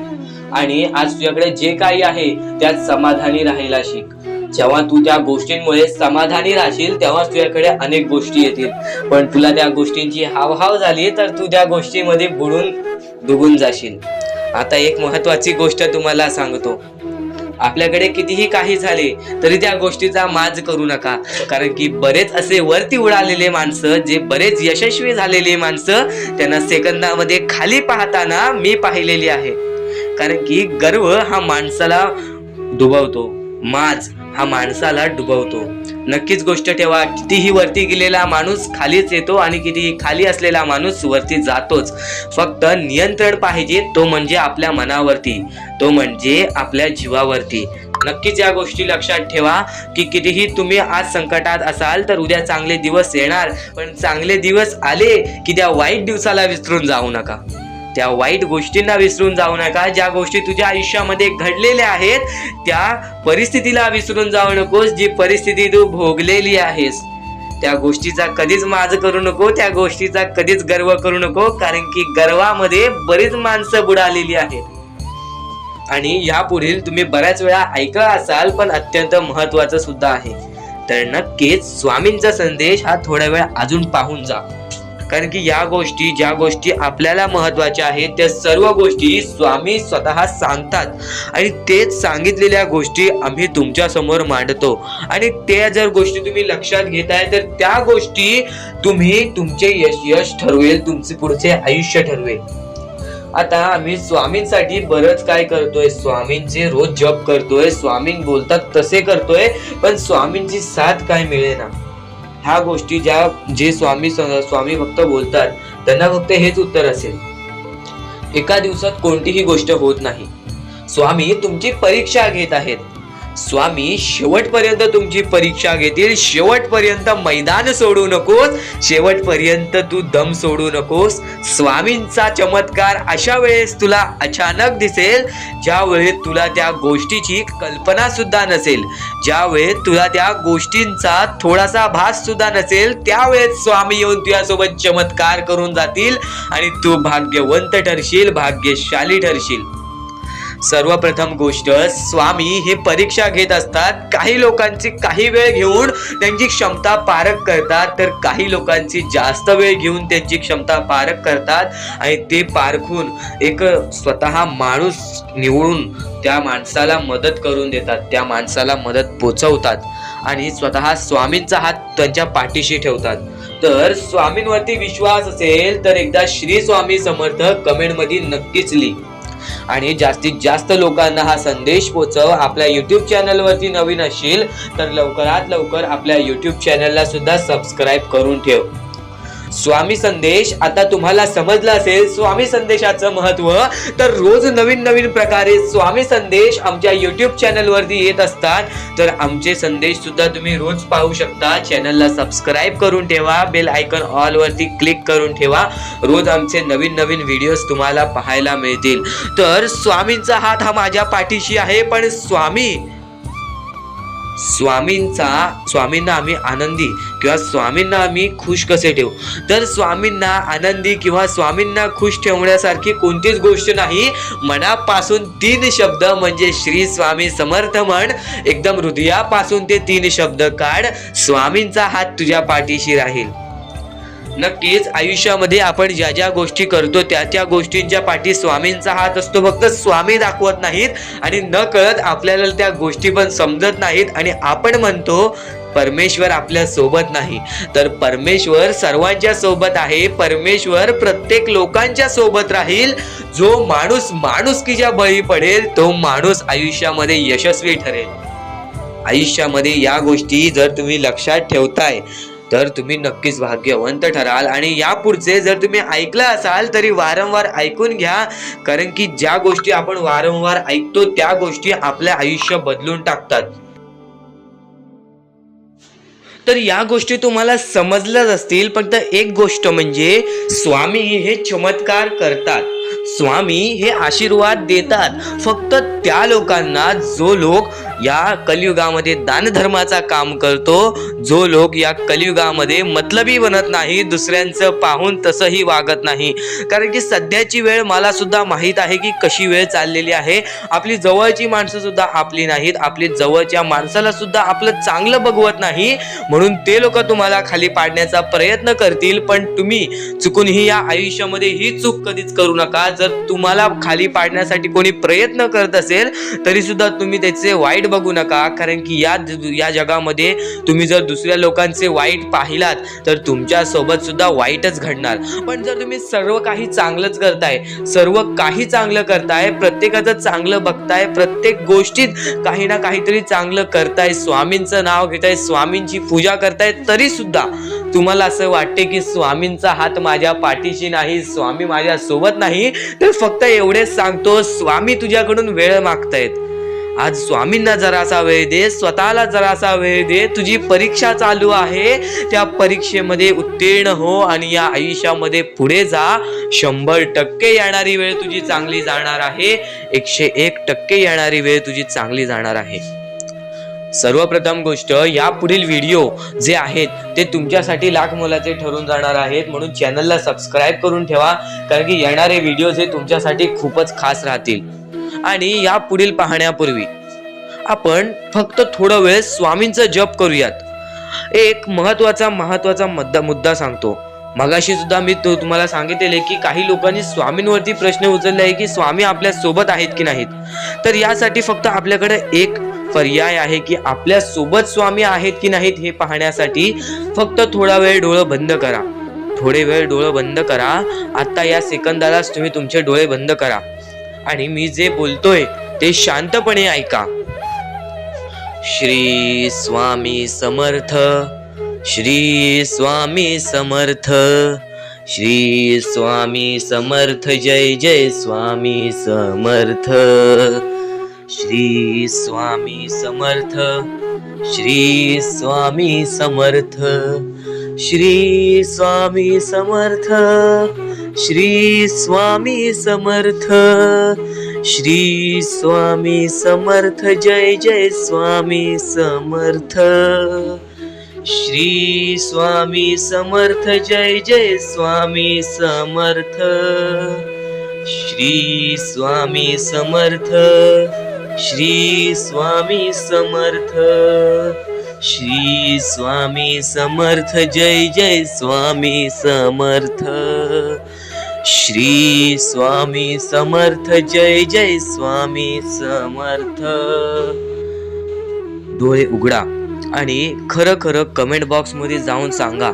आणि आज तुझ्याकडे जे काही आहे त्यात समाधानी राहायला शिक. जेव्हा तू त्या गोष्टींमुळे समाधानी राहशील तेव्हा तुझ्याकडे अनेक गोष्टी येतील. पण तुला त्या गोष्टींची हावहाव झाली तर तू त्या गोष्टीमध्ये बुडून डुबून जाशील. आता एक महत्वाची गोष्ट तुम्हाला सांगतो, आपल्याकडे कितीही काही झाले तरी त्या गोष्टीचा माज करू नका. कारण की बरेच असे वरती उडालेले माणसं, जे बरेच यशस्वी झालेले माणसं, त्यांना सेकंदामध्ये खाली पाहताना मी पाहिलेली आहे. कारण की गर्व हा माणसाला डुबवतो, माज हा माणसाला डुबवतो. नक्कीच गोष्ट ठेवा, कितीही वरती गेलेला माणूस खालीच येतो आणि कितीही खाली असलेला माणूस वरती जातोच. फक्त नियंत्रण पाहिजे, तो म्हणजे आपल्या मनावरती, तो म्हणजे आपल्या जीवावरती. नक्कीच या गोष्टी लक्षात ठेवा की कितीही तुम्ही आज संकटात असाल तर उद्या चांगले दिवस येणार. पण चांगले दिवस आले की त्या वाईट दिवसाला विसरून जाऊ नका, त्या वाईट गोष्टींना विसरून जाऊ नका. ज्या गोष्टी तुझ्या आयुष्यामध्ये घडलेल्या आहेत त्या परिस्थितीला विसरून जाऊ नकोस. जी परिस्थिती तू भोगलेली आहेस त्या गोष्टीचा कधीच माज करू नको, त्या गोष्टीचा कधीच गर्व करू नको, कारण की गर्वामध्ये बरीच माणसं बुडालेली आहेत. आणि यापुढील तुम्ही बऱ्याच वेळा ऐकलं असाल पण अत्यंत महत्वाचं सुद्धा आहे. तर नक्कीच स्वामींचा संदेश हा थोडा वेळ अजून पाहून जा, कारण की या गोष्टी, ज्या गोष्टी आपल्याला महत्वाच्या आहेत त्या सर्व गोष्टी स्वामी स्वतः सांगतात आणि तेच सांगितलेल्या गोष्टी आम्ही तुमच्या समोर मांडतो. आणि त्या जर गोष्टी तुम्ही लक्षात घेताय तर त्या गोष्टी तुमचे यश ठरवेल, तुमचे पुढचे आयुष्य ठरवेल. आता आम्ही स्वामींसाठी बरंच काय करतोय, स्वामींचे रोज जप करतोय, स्वामी बोलतात तसे करतोय, पण स्वामींची साथ काय मिळेना. ह्या गोष्टी जे स्वामी फक्त बोलतात त्यांना फक्त हेच उत्तर असेल, एका दिवसात कोणतीही गोष्ट होत नाही. स्वामी तुमची परीक्षा घेत आहेत, स्वामी शेवटपर्यंत तुमची परीक्षा घेतील. शेवटपर्यंत मैदान सोडू नकोस, शेवटपर्यंत तू दम सोडू नकोस. स्वामींचा चमत्कार अशा वेळेस तुला अचानक दिसेल ज्या वेळेस तुला त्या गोष्टीची कल्पना सुद्धा नसेल, ज्या वेळेस तुला त्या गोष्टींचा थोडासा भास सुद्धा नसेल, त्यावेळेस स्वामी येऊन तुझ्यासोबत चमत्कार करून जातील आणि तू भाग्यवंत ठरशील, भाग्यशाली ठरशील. सर्वप्रथम गोष्ट, स्वामी हे परीक्षा घेत असतात. काही लोकांची काही वेळ घेऊन त्यांची क्षमता पारख करतात, तर काही लोकांची जास्त वेळ घेऊन त्यांची क्षमता पारख करतात आणि ते पारखून एक स्वतः माणूस निवडून त्या माणसाला मदत करून देतात, त्या माणसाला मदत पोचवतात आणि स्वतः स्वामींचा हात त्यांच्या पाठीशी ठेवतात. तर स्वामींवरती विश्वास असेल तर एकदा श्री स्वामी समर्थ कमेंट मध्ये नक्कीच लिही आणि जास्तीत जास्त लोकांना हा संदेश पोहोचव. आपल्या YouTube चॅनल वरती नवीन असशील तर लवकरात लवकर आपल्या YouTube चॅनलला सुद्धा सबस्क्राईब करून ठेव. स्वामी संदेश आता तुम्हाला समजला असेल, स्वामी संदेशाचं महत्व. तर रोज नवीन नवीन प्रकारे स्वामी संदेश आमच्या YouTube चॅनल वरती येत असतात, तर आमचे संदेश सुद्धा तुम्ही रोज पाहू शकता. चॅनलला सबस्क्राईब करून ठेवा, बेल आयकॉन ऑल वरती क्लिक करून ठेवा. रोज आमचे नवीन नवीन व्हिडिओज तुम्हाला पाहायला मिळतील. तर स्वामींचा हात हा माझ्या पाठीशी आहे, पण स्वामींना आम्ही आनंदी किंवा स्वामींना आम्ही खुश कसे ठेवू. तर स्वामींना आनंदी किंवा स्वामींना खुश ठेवण्यासारखी कोणतीच गोष्ट नाही. मनापासून 3 शब्द म्हणजे श्री स्वामी समर्थ म्हण. एकदम हृदयापासून ते 3 शब्द काढ. स्वामींचा हात तुझ्या पाठीशी राहील. नक्कीच आयुष्यामध्ये आपण ज्या ज्या गोष्टी करतो त्या गोष्टींच्या पाठी स्वामींचा हात असतो. फक्त स्वामी दाखवत नाहीत आणि न कळत आपल्याला त्या गोष्टी पण समजत नाहीत आणि आपण म्हणतो परमेश्वर आपल्या सोबत नाही. तर परमेश्वर सर्वांच्या सोबत आहे. परमेश्वर प्रत्येक लोकांच्या सोबत राहील. जो माणूस माणुसकीच्या बळी पडेल तो माणूस आयुष्यामध्ये यशस्वी ठरेल. आयुष्यामध्ये या गोष्टी जर तुम्ही लक्षात ठेवताय तर तुम्ही नक्कीच भाग्यवंत ठराल. आणि यापुढचे जर तुम्ही ऐकलं असाल तरी वारंवार ऐकून घ्या, कारण की ज्या गोष्टी आपण वारंवार ऐकतो त्या गोष्टी आपल्या आयुष्य बदलून टाकतात. तर या गोष्टी तुम्हाला समजल्याच असतील. फक्त एक गोष्ट म्हणजे स्वामी हे चमत्कार करतात, स्वामी हे आशीर्वाद देतात फक्त त्या लोकांना जो लोक या कलियुगामध्ये दानधर्माचा काम करतो, जो लोक या कलियुगामध्ये मतलबी बनत नाही, दुसऱ्यांचं पाहून तसंही वागत नाही. कारण की सध्याची वेळ मला सुद्धा माहीत आहे की कशी वेळ चाललेली आहे. आपली जवळची माणसं सुद्धा आपली नाहीत, आपली जवळच्या माणसाला सुद्धा आपलं चांगलं बघवत नाही. म्हणून ते लोक तुम्हाला खाली पाडण्याचा प्रयत्न करतील, पण तुम्ही चुकूनही या आयुष्यामध्ये ही चूक कधीच करू नका. जर तुम्हाला खाली पाडण्यासाठी कोणी प्रयत्न करत असेल तरी सुद्धा तुम्ही त्याचे वाईट बघू नका, कारण की या जगामध्ये तुम्ही जर दुसऱ्या लोकांचे वाईट पाहिलात तर तुमच्या सोबत सुद्धा वाईटच घडणार. पण जर तुम्ही सर्व काही चांगलंच करताय, सर्व काही चांगलं करताय, प्रत्येकाचं चांगलं बघताय, प्रत्येक गोष्टीत काही ना काहीतरी चांगलं करताय, स्वामींचं नाव घेताय, स्वामींची पूजा करताय, तरी सुद्धा तुम्हाला असं वाटते की स्वामींचा हात माझ्या पाठीशी नाही, स्वामी माझ्या सोबत नाही, तर फक्त एवढेच सांगतो, स्वामी तुझ्याकडून वेळ मागतायत. आज स्वामींना जरासा वेळ दे, स्वतःला जरासा वेळ दे. तुझी परीक्षा चालू आहे, त्या परीक्षेमध्ये उत्तीर्ण हो आणि या आयुष्यामध्ये पुढे जा. 100% येणारी वेळ तुझी चांगली जाणार आहे, 101% येणारी वेळ तुझी चांगली जाणार आहे. सर्वप्रथम गोष्ट, या पुढील व्हिडिओ जे आहेत ते तुमच्यासाठी लाख मोलाचे ठरून जाणार आहेत, म्हणून चॅनलला सबस्क्राईब करून ठेवा, कारण की येणारे व्हिडिओ हे तुमच्यासाठी खूपच खास राहतील. आणि या पुढील पाहण्यापूर्वी आपण फक्त थोडा वेळ स्वामींचा जप करूयात. एक महत्वाचा मुद्दा सांगतो. मगाशी सुद्धा मी तुम्हाला सांगितले की काही लोकांनी स्वामींवरती प्रश्न उचलले आहे की स्वामी आपल्या सोबत आहेत की नाहीत. तर यासाठी फक्त आपल्याकडे एक पर्याय आहे की आपल्या सोबत स्वामी आहेत की नाहीत हे पाहण्यासाठी फक्त थोडा वेळ डोळे बंद करा. थोडे वेळ डोळे बंद करा. आता या सेकंदालाच तुम्ही तुमचे डोळे बंद करा आणि मी जे बोलतोय ते शांतपणे ऐका. श्री स्वामी समर्थ, श्री स्वामी समर्थ, श्री स्वामी समर्थ, जय जय स्वामी समर्थ. श्री स्वामी समर्थ, श्री स्वामी समर्थ, श्री स्वामी समर्थ, श्री स्वामी समर्थ, श्री स्वामी समर्थ, जय जय स्वामी समर्थ. श्री स्वामी समर्थ, जय जय स्वामी समर्थ. श्री स्वामी समर्थ, श्री स्वामी समर्थ, श्री स्वामी समर्थ, जय जय स्वामी समर्थ. श्री स्वामी समर्थ, जय जय स्वामी समर्थ. डोळे उघडा आणि खरं खरं कमेंट बॉक्स मध्ये जाऊन सांगा,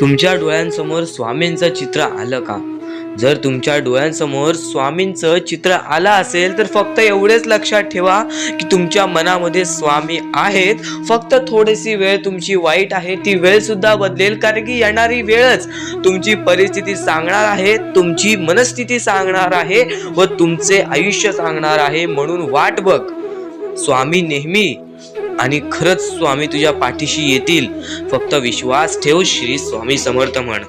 तुमच्या डोळ्यांसमोर स्वामींचं चित्र आलं का? जर तुमच्या डोळ्यांसमोर स्वामींचं चित्र आलं असेल तर फक्त एवढेच लक्षात ठेवा की तुमच्या मनामध्ये स्वामी आहेत. फक्त थोडीशी वेळ तुमची वाईट आहे, ती वेळ सुद्धा बदलेल, कारण की येणारी वेळच तुमची परिस्थिती सांगणार आहे, तुमची मनस्थिती सांगणार आहे व तुमचे आयुष्य सांगणार आहे. म्हणून वाट बघ, स्वामी नेहमी आणि खरंच स्वामी तुझ्या पाठीशी येतील. फक्त विश्वास ठेव. श्री स्वामी समर्थ म्हण.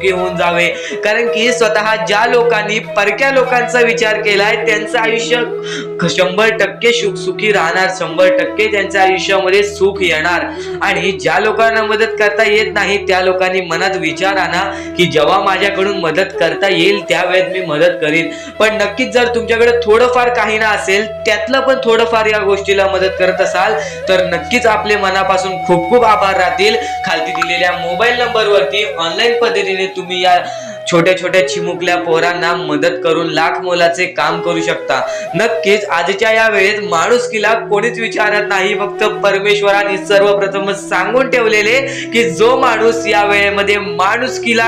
घेऊन जावे, कारण की स्वतः ज्या लोकांनी परक्या लोकांचा विचार केलाय त्यांचं आयुष्य 100% सुखी राहणार, 100% त्यांच्या आयुष्यामध्ये सुख येणार. आणि ज्या लोकांना मदत करता येत नाही त्या लोकांनी मनात विचार आणा की जेव्हा माझ्याकडून मदत करता येईल त्यावेळेस मी मदत करीन. पण नक्कीच जर तुमच्याकडे थोडंफार काही ना असेल, त्यातलं पण थोडंफार या गोष्टीला मदत करत असाल तर नक्कीच आपले मनापासून खूप खूप आभार राहतील. खालती दिलेल्या मोबाईल नंबरवरती ऑनलाईन पद्धतीने तुम्ही या छोट्या छोट्या चिमुकल्या पोरांना मदत करून लाख मोलाचे काम करू शकता. नक्कीच आजच्या या वेळेत माणुसकीला कोणीच विचारत नाही, फक्त परमेश्वराने सर्वप्रथम सांगून ठेवलेले की जो माणूस या वेळेमध्ये माणुसकीला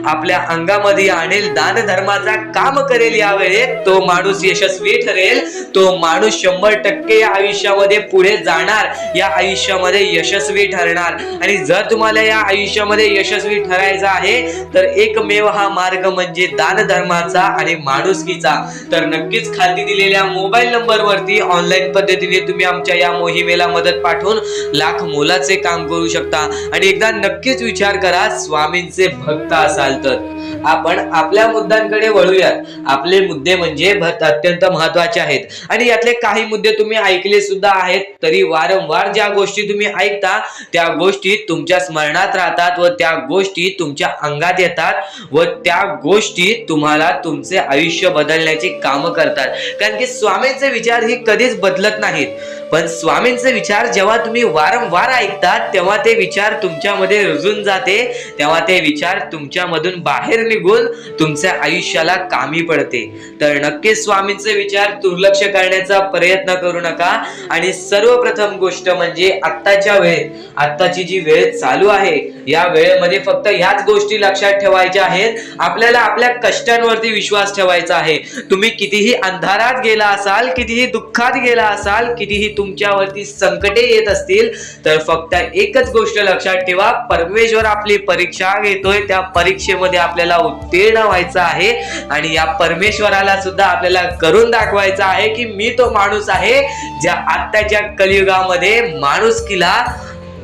आपल्या अंगामध्ये आणेल, दान धर्माचा काम करेल, या वेळेत तो माणूस यशस्वी ठरेल. तो माणूस 100% या आयुष्यामध्ये पुढे जाणार, या आयुष्यामध्ये यशस्वी ठरणार. आणि जर तुम्हाला या आयुष्यामध्ये यशस्वी ठरायचं आहे तर एकमेव हा मार्ग म्हणजे दान धर्माचा आणि माणुसकीचा. तर नक्कीच खाली दिलेल्या मोबाईल नंबरवरती ऑनलाईन पद्धतीने तुम्ही आमच्या या मोहिमेला मदत पाठवून लाख मोलाचे काम करू शकता. आणि एकदा नक्कीच विचार करा, स्वामींचे भक्त असाल तर. आपण आपल्या मुद्द्यांकडे वळूयात. आपले मुद्दे म्हणजे अत्यंत महत्वाचे आहेत आणि यातले काही मुद्दे तुम्ही ऐकले सुद्धा आहेत, तरी वारंवार ज्या गोष्टी तुम्ही ऐकता त्या गोष्टी तुमच्या स्मरणात राहतात व त्या गोष्टी तुमच्या अंगात येतात व त्या गोष्टी तुम्हाला तुमचे आयुष्य बदलण्याची कामं करतात. कारण की स्वामींचे विचार ही कधीच बदलत नाहीत. पण स्वामींचे विचार जेव्हा तुम्ही वारंवार ऐकतात तेव्हा ते विचार तुमच्यामध्ये रुजून जाते, तेव्हा ते विचार तुमच्यामधून बाहेर निघून तुमच्या आयुष्याला कामी पडते. तर नक्कीच स्वामींचे विचार दुर्लक्ष करण्याचा प्रयत्न करू नका. आणि सर्वप्रथम गोष्ट म्हणजे आत्ताच्या वेळेत, आत्ताची जी वेळ चालू आहे या वेळेमध्ये फक्त ह्याच गोष्टी लक्षात ठेवायच्या आहेत. आपल्याला आपल्या कष्टांवरती विश्वास ठेवायचा आहे. तुम्ही कितीही अंधारात गेला असाल, कितीही दुःखात गेला असाल, कितीही तुमच्यावरती संकटे येत असतील, तर फक्त एकच गोष्ट लक्षात ठेवा, परमेश्वर आपली परीक्षा घेतोय. त्या परीक्षेमध्ये आपल्याला उत्तीर्ण व्हायचं आहे आणि या परमेश्वराला सुद्धा आपल्याला करून दाखवायचं आहे की मी तो माणूस आहे ज्या आत्ताच्या कलियुगामध्ये माणुसकीला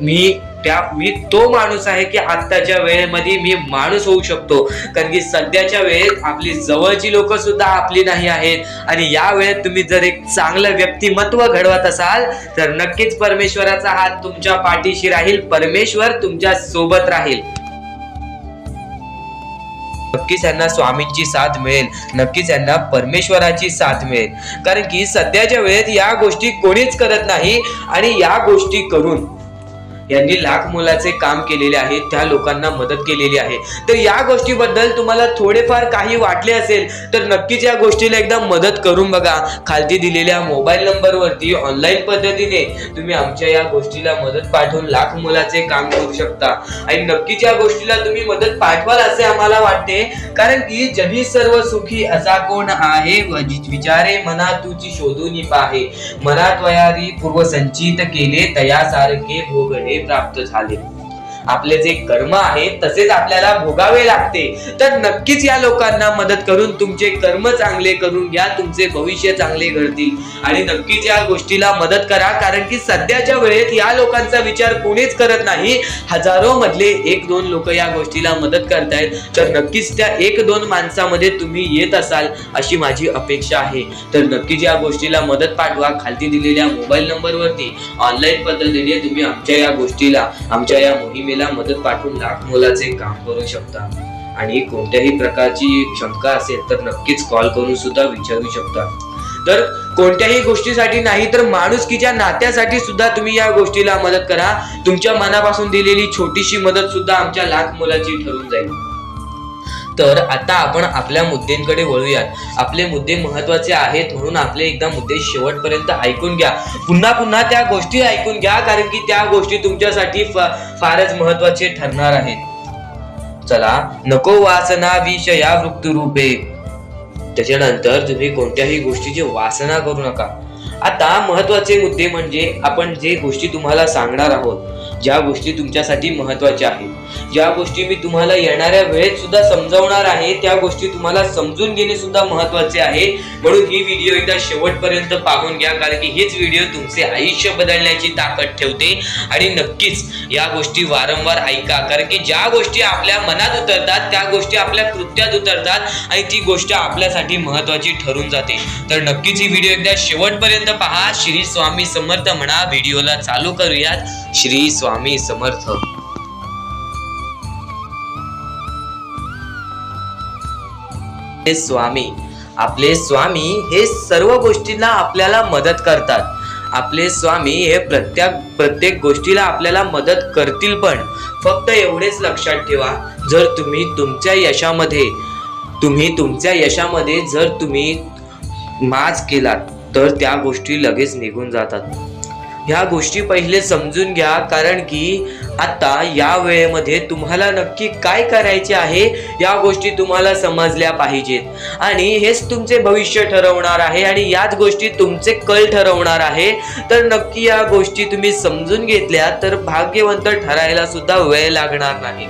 मी तो माणूस आहे की आत्ताच्या वेळेमध्ये मी माणूस होऊ शकतो. कारण की सध्याच्या वेळेत आपली जवळची लोक सुद्धा आपली नाही आहेत. आणि या वेळेत तुम्ही जर एक चांगलं व्यक्तिमत्व घडवत असाल तर नक्कीच परमेश्वराचा हात तुमच्या पाठीशी राहील, परमेश्वर तुमच्या सोबत राहील. नक्कीच यांना स्वामींची साथ मिळेल, नक्कीच यांना परमेश्वराची साथ मिळेल. कारण की सध्याच्या वेळेत या गोष्टी कोणीच करत नाही आणि या गोष्टी करून यांनी लाख मोलाचे काम केलेले आहे, त्या लोकांना मदत केलेली आहे. तर या गोष्टीबद्दल तुम्हाला थोडेफार काही वाटले असेल तर नक्कीच या गोष्टीला एकदा मदत करून बघा. खालती दिलेल्या मोबाईल नंबरवरती ऑनलाईन पद्धतीने तुम्ही आमच्या या गोष्टीला मदत पाठवून लाख मोलाचे काम करू शकता. आणि नक्कीच या गोष्टीला तुम्ही मदत पाठवाल असे आम्हाला वाटते. कारण की जगी सर्व सुखी असा कोण आहे, विचारे मना तुझी शोधून पाहे, मनात वयारी पूर्व संचित केले, तयासारखे भोगणे प्राप्त झाले. आपले जे कर्म आहे तसेच आपल्याला भोगावे लागते. तर नक्कीच या लोकांना मदत करून तुमचे कर्म चांगले करून घ्या, तुमचे भविष्य चांगले घडतील. आणि नक्कीच या गोष्टीला मदत करा. कारण की सध्याच्या वेळेत या लोकांचा विचार कोणीच करत नाही. हजारो मधले 1-2 लोक या गोष्टीला मदत करतायत. तर नक्कीच त्या 1-2 माणसामध्ये तुम्ही येत असाल अशी माझी अपेक्षा आहे. तर नक्कीच या गोष्टीला मदत पाठवा. खालती दिलेल्या मोबाईल नंबरवरती ऑनलाईन पद्धतीने तुम्ही आमच्या या गोष्टीला, आमच्या या मोहिमेला मदत पाठवून लाख मोलाचे काम करू शकता. आणि कोणत्याही प्रकारची शंका असेल तर नक्कीच कॉल करून सुद्धा विचारू शकता. तर कोणत्याही गोष्टीसाठी नाही तर माणुसकीच्या नात्यासाठी सुद्धा तुम्ही या गोष्टीला मदत करा. तुमच्या मनापासून दिलेली छोटीशी मदत सुद्धा आमच्या लाख मोलाची ठरून जाईल. तर आता आपण आपल्या मुद्द्यांकडे वळूयात. आपले मुद्दे महत्वाचे आहेत म्हणून आपले एकदा मुद्दे शेवटपर्यंत ऐकून घ्या. पुन्हा पुन्हा त्या गोष्टी ऐकून घ्या, कारण की त्या गोष्टी तुमच्यासाठी फारच महत्वाचे ठरणार आहेत. चला, नको वासना विषया वृत्तरूपे. त्याच्यानंतर तुम्ही कोणत्याही गोष्टीची वासना करू नका. आता महत्वाचे मुद्दे म्हणजे आपण जे गोष्टी तुम्हाला सांगणार आहोत, ज्या गोष्टी तुमच्यासाठी महत्वाच्या आहेत, ज्या गोष्टी मी तुम्हाला येणाऱ्या वेळेत सुद्धा समजावणार आहे, त्या गोष्टी तुम्हाला समजून घेणे सुद्धा महत्वाचे आहे. म्हणून ही व्हिडिओ एकदा शेवटपर्यंत पाहून घ्या, कारण की हेच व्हिडिओ तुमचे आयुष्य बदलण्याची ताकद ठेवते. आणि नक्कीच या गोष्टी वारंवार ऐका, कारण की ज्या गोष्टी आपल्या मनात उतरतात त्या गोष्टी आपल्या कृत्यात उतरतात आणि ती गोष्ट आपल्यासाठी महत्वाची ठरून जाते. तर नक्कीच ही व्हिडिओ एकदा शेवटपर्यंत पहा. श्री स्वामी समर्थ म्हणा. व्हिडिओला चालू करूयात. श्री स्वामी समर्थ. स्वामी, आपले स्वामी हे सर्व गोष्टींना आपल्याला मदत करतात. आपले स्वामी हे प्रत्येक गोष्टीला आपल्याला मदत करतील. पण फक्त एवढेच लक्षात ठेवा, जर तुम्ही तुमच्या यशामध्ये जर तुम्ही माज केलात तर त्या गोष्टी लगेच निघून जातात. ह्या गोष्टी पहिले समजून घ्या, कारण की आता या वेळेमध्ये तुम्हाला नक्की काय करायचे आहे या गोष्टी तुम्हाला समजल्या पाहिजेत. आणि हेच तुमचे भविष्य ठरवणार आहे आणि याच गोष्टी तुमचे कल ठरवणार आहे. तर नक्की या गोष्टी तुम्ही समजून घेतल्या तर भाग्यवंत ठरायला सुद्धा वेळ लागणार नाही.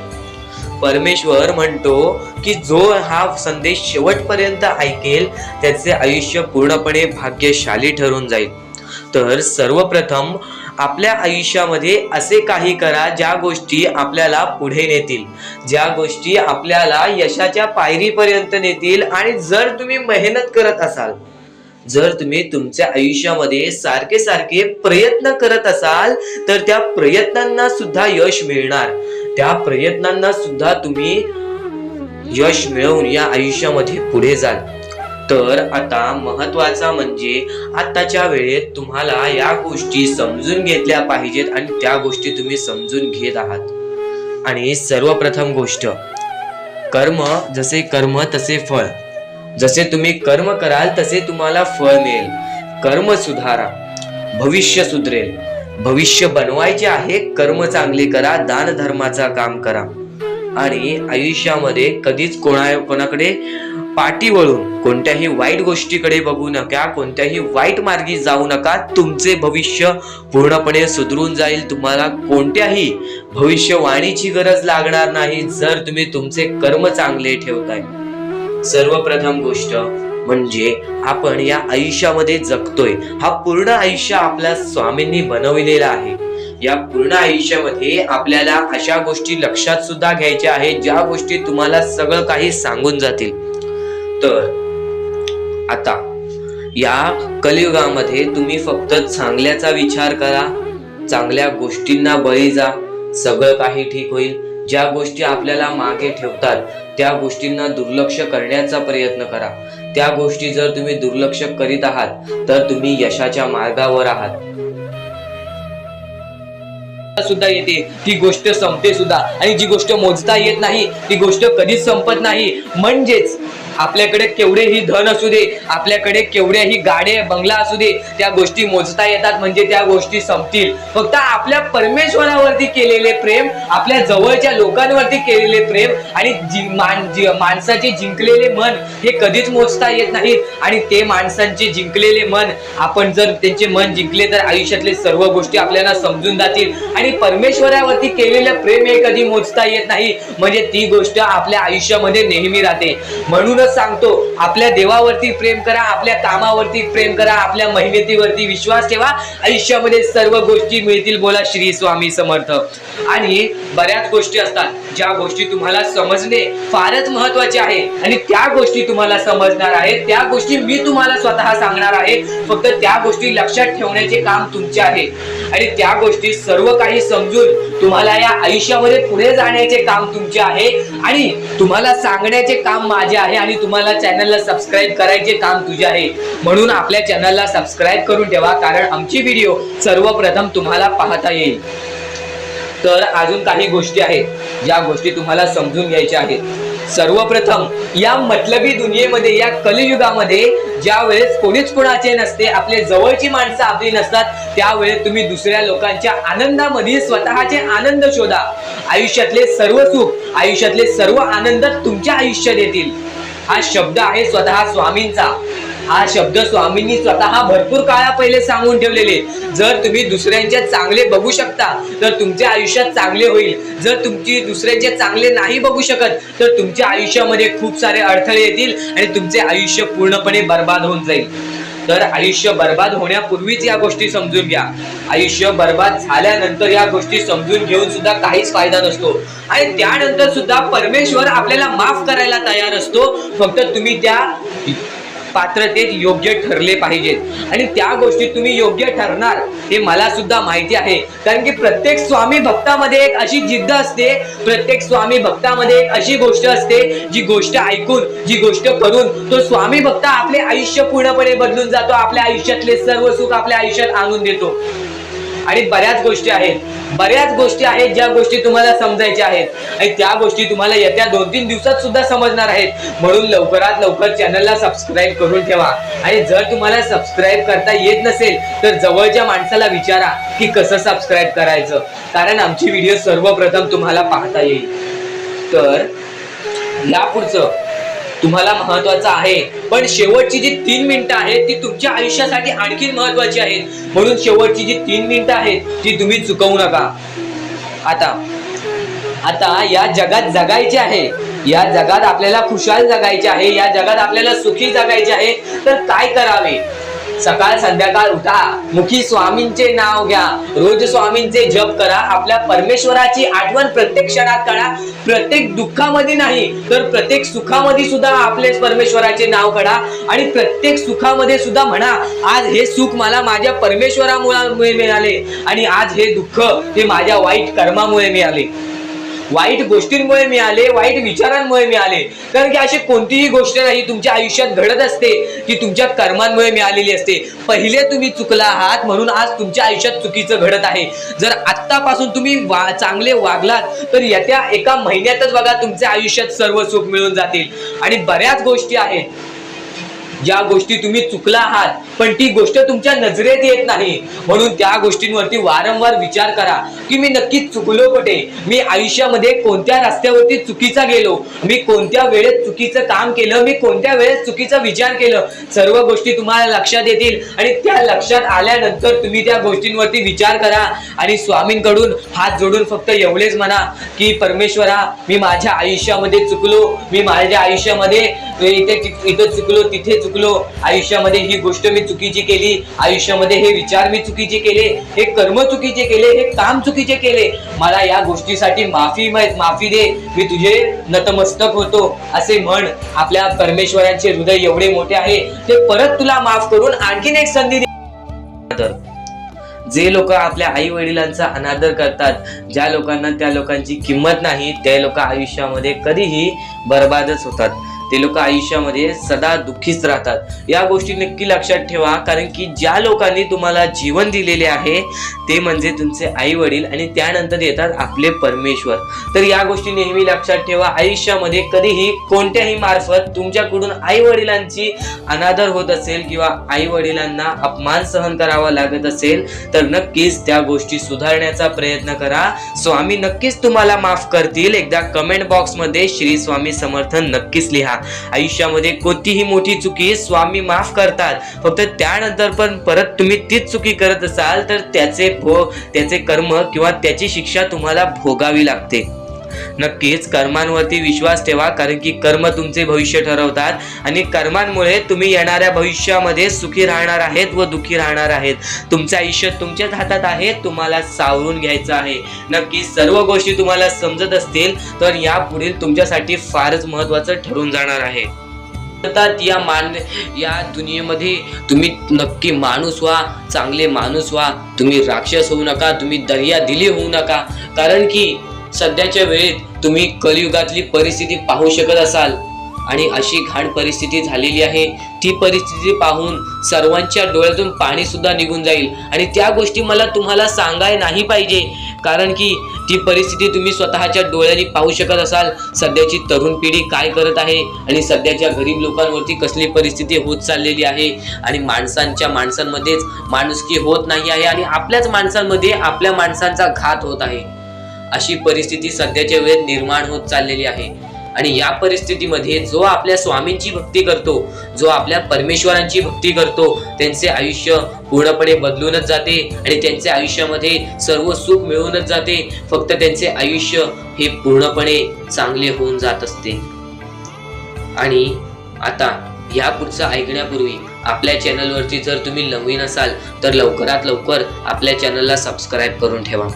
परमेश्वर म्हणतो की जो हा संदेश शेवटपर्यंत ऐकेल त्याचे आयुष्य पूर्णपणे भाग्यशाली ठरून जाईल. तर सर्वप्रथम आपल्या आयुष्यामध्ये असे काही करा ज्या गोष्टी आपल्याला पुढे नेतील, ज्या गोष्टी आपल्याला यशाच्या पायरीपर्यंत नेतील. आणि जर तुम्ही मेहनत करत असाल, जर तुम्ही तुमच्या आयुष्यामध्ये सारखे सारखे प्रयत्न करत असाल तर त्या प्रयत्नांना सुद्धा यश मिळणार. त्या प्रयत्नांना सुद्धा तुम्ही यश मिळवून या आयुष्यामध्ये पुढे जाल. तर आता महत्वाचा म्हणजे आताच्या वेळेत तुम्हाला या गोष्टी समजून घेतल्या पाहिजेत आणि त्या गोष्टी तुम्ही समजून घेत आहात। आणि सर्वप्रथम गोष्ट, कर्म जसे कर्म तसे फळ, जसे तुम्ही कर्म कराल तसे तुम्हाला फळ मिळेल। कर्म सुधारा, भविष्य सुधरेल। भविष्य बनवायचे आहे, कर्म चांगले करा, दान धर्माचा काम करा आणि आयुष्यामध्ये कधीच कोणाकडे पाठी वळून कोणत्याही वाईट गोष्टीकडे बघू नका, कोणत्याही वाईट मार्गी जाऊ नका। तुमचे भविष्य पूर्णपणे सुधरून जाईल। तुम्हाला कोणत्याही भविष्यवाणीची गरज लागणार नाही जर तुम्ही तुमचे कर्म चांगले ठेवताय। सर्वप्रथम गोष्ट म्हणजे आपण या आयुष्यामध्ये जगतोय, हा पूर्ण आयुष्य आपल्या स्वामींनी बनवलेला आहे। या पूर्ण आयुष्यामध्ये आपल्याला अशा गोष्टी लक्षात सुद्धा घ्यायच्या आहेत ज्या गोष्टी तुम्हाला सगळं काही सांगून जातील। तर आता या कलियुगामध्ये तुम्ही फक्त चांगल्याचा विचार करा, चांगल्या गोष्टींना बळी जा, सगळं काही ठीक होईल। ज्या गोष्टी आपल्याला मागे ठेवतात त्या गोष्टींना दुर्लक्ष करण्याचा प्रयत्न करा। त्या गोष्टी जर तुम्ही दुर्लक्ष करीत आहात तर तुम्ही यशाच्या मार्गावर आहात। सुद्धा येते ती गोष्ट संपते सुद्धा, आणि जी गोष्ट मोजता येत नाही ती गोष्ट कधीच संपत नाही। म्हणजेच आपल्याकडे केवढेही धन असू दे, आपल्याकडे केवढेही गाडे बंगला असू दे, त्या गोष्टी मोजता येतात म्हणजे त्या गोष्टी संपतील। फक्त आपल्या परमेश्वरावरती केलेले प्रेम, आपल्या जवळच्या लोकांवरती केलेले प्रेम आणि माणसाचे जिंकलेले मन हे कधीच मोजता येत नाहीत। आणि ते माणसांचे जिंकलेले मन, आपण जर त्यांचे मन जिंकले तर आयुष्यातले सर्व गोष्टी आपल्याला समजून जातील। आणि परमेश्वरावरती केलेलं प्रेम हे कधी मोजता येत नाही, म्हणजे ती गोष्ट आपल्या आयुष्यामध्ये नेहमी राहते। म्हणून सांगतो, आपल्या देवावरती प्रेम करा, आपल्या कामावरती प्रेम करा, आपल्या मेहनतीवरती विश्वास ठेवा, आयुष्यामध्ये सर्व गोष्टी मिळतील। बोला श्री स्वामी समर्थ। आणि बऱ्याच गोष्टी असतात ज्या गोष्टी तुम्हाला समजणे फारच महत्वाचे आहे आणि त्या गोष्टी तुम्हाला समजणार आहेत, त्या गोष्टी मी तुम्हाला स्वतः सांगणार आहे। फक्त त्या गोष्टी लक्षात ठेवण्याचे काम तुमचे आहे आणि त्या गोष्टी सर्व काही समजून तुम्हाला या आयुष्यामध्ये पुढे जाण्याचे काम तुमचे आहे आणि तुम्हाला सांगण्याचे काम माझे आहे आणि तुम्हाला चॅनलला सबस्क्राइब करायचे काम तुझे आहे। म्हणून आपल्या चॅनलला सबस्क्राइब करून ठेवा, कारण आमची व्हिडिओ सर्वप्रथम तुम्हाला पाहता येईल। तर अजून काही गोष्टी आहेत ज्या गोष्टी तुम्हाला समजून घ्यायच्या आहेत। सर्वप्रथम या मतलबी दुनियेमध्ये, या कलियुगामध्ये ज्या वेळेस कोणीच कोणाचे नसते, आपले जवळची माणसं आपली नसतात, त्यावेळेस तुम्ही दुसऱ्या लोकांच्या आनंदामध्ये स्वतःचे आनंद शोधा। आयुष्यातले सर्व सुख, आयुष्यातले सर्व आनंद तुमच्या आयुष्यात येतील। हा शब्द आहे स्वतः स्वामींचा। हा शब्द स्वामींनी स्वतः भरपूर काळा पहिले सांगून ठेवलेले। जर तुम्ही दुसऱ्यांचे चांगले बघू शकता तर तुमच्या आयुष्यात चांगले होईल। जर तुमची दुसऱ्यांचे चांगले नाही बघू शकत तर तुमच्या आयुष्यामध्ये खूप सारे अडथळे येतील आणि तुमचे आयुष्य पूर्णपणे बर्बाद होऊन जाईल। तर आयुष्य बर्बाद होण्यापूर्वीच या गोष्टी समजून घ्या। आयुष्य बर्बाद झाल्यानंतर या गोष्टी समजून घेऊन सुद्धा काहीच फायदा नसतो आणि त्यानंतर सुद्धा परमेश्वर आपल्याला माफ करायला तयार असतो। फक्त तुम्ही त्या पात्रतेत योग्य ठरले पाहिजेत आणि त्या गोष्टी तुम्ही योग्य ठरणार हे मला सुद्धा माहिती आहे, कारण की प्रत्येक स्वामी भक्तामध्ये एक अशी जिद्द असते, प्रत्येक स्वामी भक्तामध्ये एक अशी गोष्ट असते, जी गोष्ट ऐकून, जी गोष्ट करून तो स्वामी भक्त आपले आयुष्य पूर्णपणे बदलून जातो, आपल्या आयुष्यातले सर्व सुख आपल्या आयुष्यात आणून देतो। आणि बऱ्याच गोष्टी आहेत ज्या गोष्टी तुम्हाला समजायच्या आहेत आणि त्या गोष्टी तुम्हाला येत्या 2-3 दिवसात सुद्धा समजणार आहेत। म्हणून लवकरात लवकर चॅनलला सबस्क्राइब करून ठेवा आणि जर तुम्हाला सबस्क्राइब करता येत नसेल तर जवळच्या माणसाला विचारा की कसं सबस्क्राइब करायचं, कारण आमची व्हिडिओ सर्वप्रथम तुम्हाला पाहता येईल। तर यापुढचं तुम्हाला महत्वाचं आहे, पण शेवटची जी 3 मिनिटं आहेत ती तुमच्या आयुष्यासाठी आणखी महत्वाची आहेत। म्हणून शेवटची जी 3 मिनिटं आहेत ती तुम्ही चुकवू नका। आता या जगात जगायचे आहे, या जगात आपल्याला खुशाल जगायचे आहे, या जगात आपल्याला सुखी जगायचे आहे, तर काय करावे? सकाळ संध्याकाळ उठा, मुखी स्वामींचे नाव घ्या, रोज स्वामींचे जप करा, आपल्या परमेश्वराची आठवण प्रत्येक क्षणात करा। प्रत्येक दुःखामध्ये नाही तर प्रत्येक सुखामध्ये सुद्धा आपले परमेश्वराचे नाव काढा आणि प्रत्येक सुखामध्ये सुद्धा म्हणा, आज हे सुख मला माझ्या परमेश्वरामुळे मिळाले आणि आज हे दुःख हे माझ्या वाईट कर्मामुळे मिळाले। वाईट गोष्टींमुळे मिळाले, वाईट विचारांमुळे मिळाले. कारण की अशी कोणतीही गोष्ट नाही तुमच्या आयुष्यात घडत असते की तुमच्या कर्मांमुळे मिळालेली असते. पहिले तुम्ही चुकला आहात म्हणून आज तुमच्या आयुष्यात चुकीचं घडत आहे. जर आत्तापासून तुम्ही चांगले वागलात तर येत्या एका महिन्यातच बघा तुमच्या आयुष्यात सर्व सुख मिळून जातील. आणि बऱ्याच गोष्टी आहेत ज्या गोष्टी तुम्ही चुकला आहात पण ती गोष्ट तुमच्या नजरेत येत नाही, म्हणून त्या गोष्टींवरती वारंवार विचार करा की मी नक्की चुकलो कुठे, मी आयुष्यामध्ये कोणत्या रस्त्यावरती चुकीचा गेलो, मी कोणत्या वेळेत चुकीचं काम केलं, मी कोणत्या वेळेत चुकीचा विचार केलं. सर्व गोष्टी तुम्हाला लक्षात येतील आणि त्या लक्षात आल्यानंतर तुम्ही त्या गोष्टींवरती विचार करा आणि स्वामींकडून हात जोडून फक्त एवढेच म्हणा की परमेश्वरा, मी माझ्या आयुष्यामध्ये चुकलो, मी माझ्या आयुष्यामध्ये इथे चुकलो, तिथे चुकलो, आयुष्यामध्ये ही गोष्ट मी चुकीची केली, आयुष्यामध्ये हे विचार मी चुकीचे केले, हे कर्म चुकीचे केले, हे काम चुकीचे केले, मला या गोष्टीसाठी माफी दे, मी तुझे नतमस्तक होतो असे म्हण. आपल्या परमेश्वरांचे हृदय एवढे मोठे आहे ते परत तुला माफ करून आणखीन एक संधी दे. जे लोक आपल्या आई वडिलांचा अनादर करतात, ज्या लोकांना त्या लोकांची किंमत नाही, ते लोक आयुष्यामध्ये कधीही बर्बादच होतात. ते लोक आयुष्यामध्ये सदा दुःखीच राहतात. या गोष्टी नक्की लक्षात ठेवा, कारण की ज्या लोकांनी तुम्हाला जीवन दिलेले आहे ते म्हणजे तुमचे आई वडील आणि त्यानंतर येतात आपले परमेश्वर. तर या गोष्टी नेहमी लक्षात ठेवा. आयुष्यामध्ये कधीही कोणत्याही मार्फत तुमच्याकडून आई वडिलांची अनादर होत असेल किंवा आई वडिलांना अपमान सहन करावा लागत असेल तर नक्कीच त्या गोष्टी सुधारण्याचा प्रयत्न करा. स्वामी नक्कीच तुम्हाला माफ करतील. एकदा कमेंट बॉक्स मध्ये श्री स्वामी समर्थ नक्कीच लिहा. आयुष्यामध्ये कोणतीही मोठी चुकी स्वामी माफ करतात, फक्त त्यानंतर पण परत तुम्ही तीच चुकी करत असाल तर त्याचे कर्म किंवा त्याची शिक्षा तुम्हाला भोगावी लागते. नक्कीच कर्मांवरती विश्वास ठेवा, कारण की कर्म तुमचे भविष्य ठरवतात आणि कर्मांमुळे तुम्ही येणाऱ्या भविष्यामध्ये सुखी राहणार आहेत व दुःखी राहणार आहेत. तुमचं आयुष्य तुमच्याच हातात आहे, तुम्हाला सावरून घ्यायचं आहे. नक्कीच सर्व गोष्टी तुम्हाला समजत असतील तर यापुढील तुमच्यासाठी फारच महत्त्वाचं ठरून जाणार आहे. या दुनियेमध्ये तुम्ही नक्की माणूस व्हा, चांगले माणूस व्हा. तुम्ही राक्षस होऊ नका, तुम्ही दर्या दिली होऊ नका, कारण की सध्याच्या वेळेत तुम्ही कलियुगातली परिस्थिती पाहू शकत असाल आणि अशी घाण परिस्थिती झालेली आहे. ती परिस्थिती पाहून सर्वांच्या डोळ्यातून पाणी सुद्धा निघून जाईल आणि त्या गोष्टी मला तुम्हाला सांगाय नाही पाहिजे, कारण की ती परिस्थिती तुम्ही स्वतःच्या डोळ्यांनी पाहू शकत असाल. सध्याची तरुण पिढी काय करत आहे आणि सध्याच्या गरीब लोकांवरती कसली परिस्थिती होत चाललेली आहे आणि माणसांमध्येच माणुसकी होत नाही आहे आणि आपल्याच माणसांमध्ये आपल्या माणसांचा घात होत आहे. अशी परिस्थिती सध्याच्या वेळेत निर्माण होत चाललेली आहे आणि या परिस्थितीमध्ये जो आपल्या स्वामींची भक्ती करतो, जो आपल्या परमेश्वरांची भक्ती करतो, त्यांचे आयुष्य पूर्णपणे बदलूनच जाते आणि त्यांच्या आयुष्यामध्ये सर्व सुख मिळूनच जाते. फक्त त्यांचे आयुष्य हे पूर्णपणे चांगले होऊन जात असते. आणि आता या पुढचं ऐकण्यापूर्वी आपल्या चॅनलवरती जर तुम्ही नवीन असाल तर लवकरात लवकर आपल्या चॅनलला सबस्क्राईब करून ठेवा.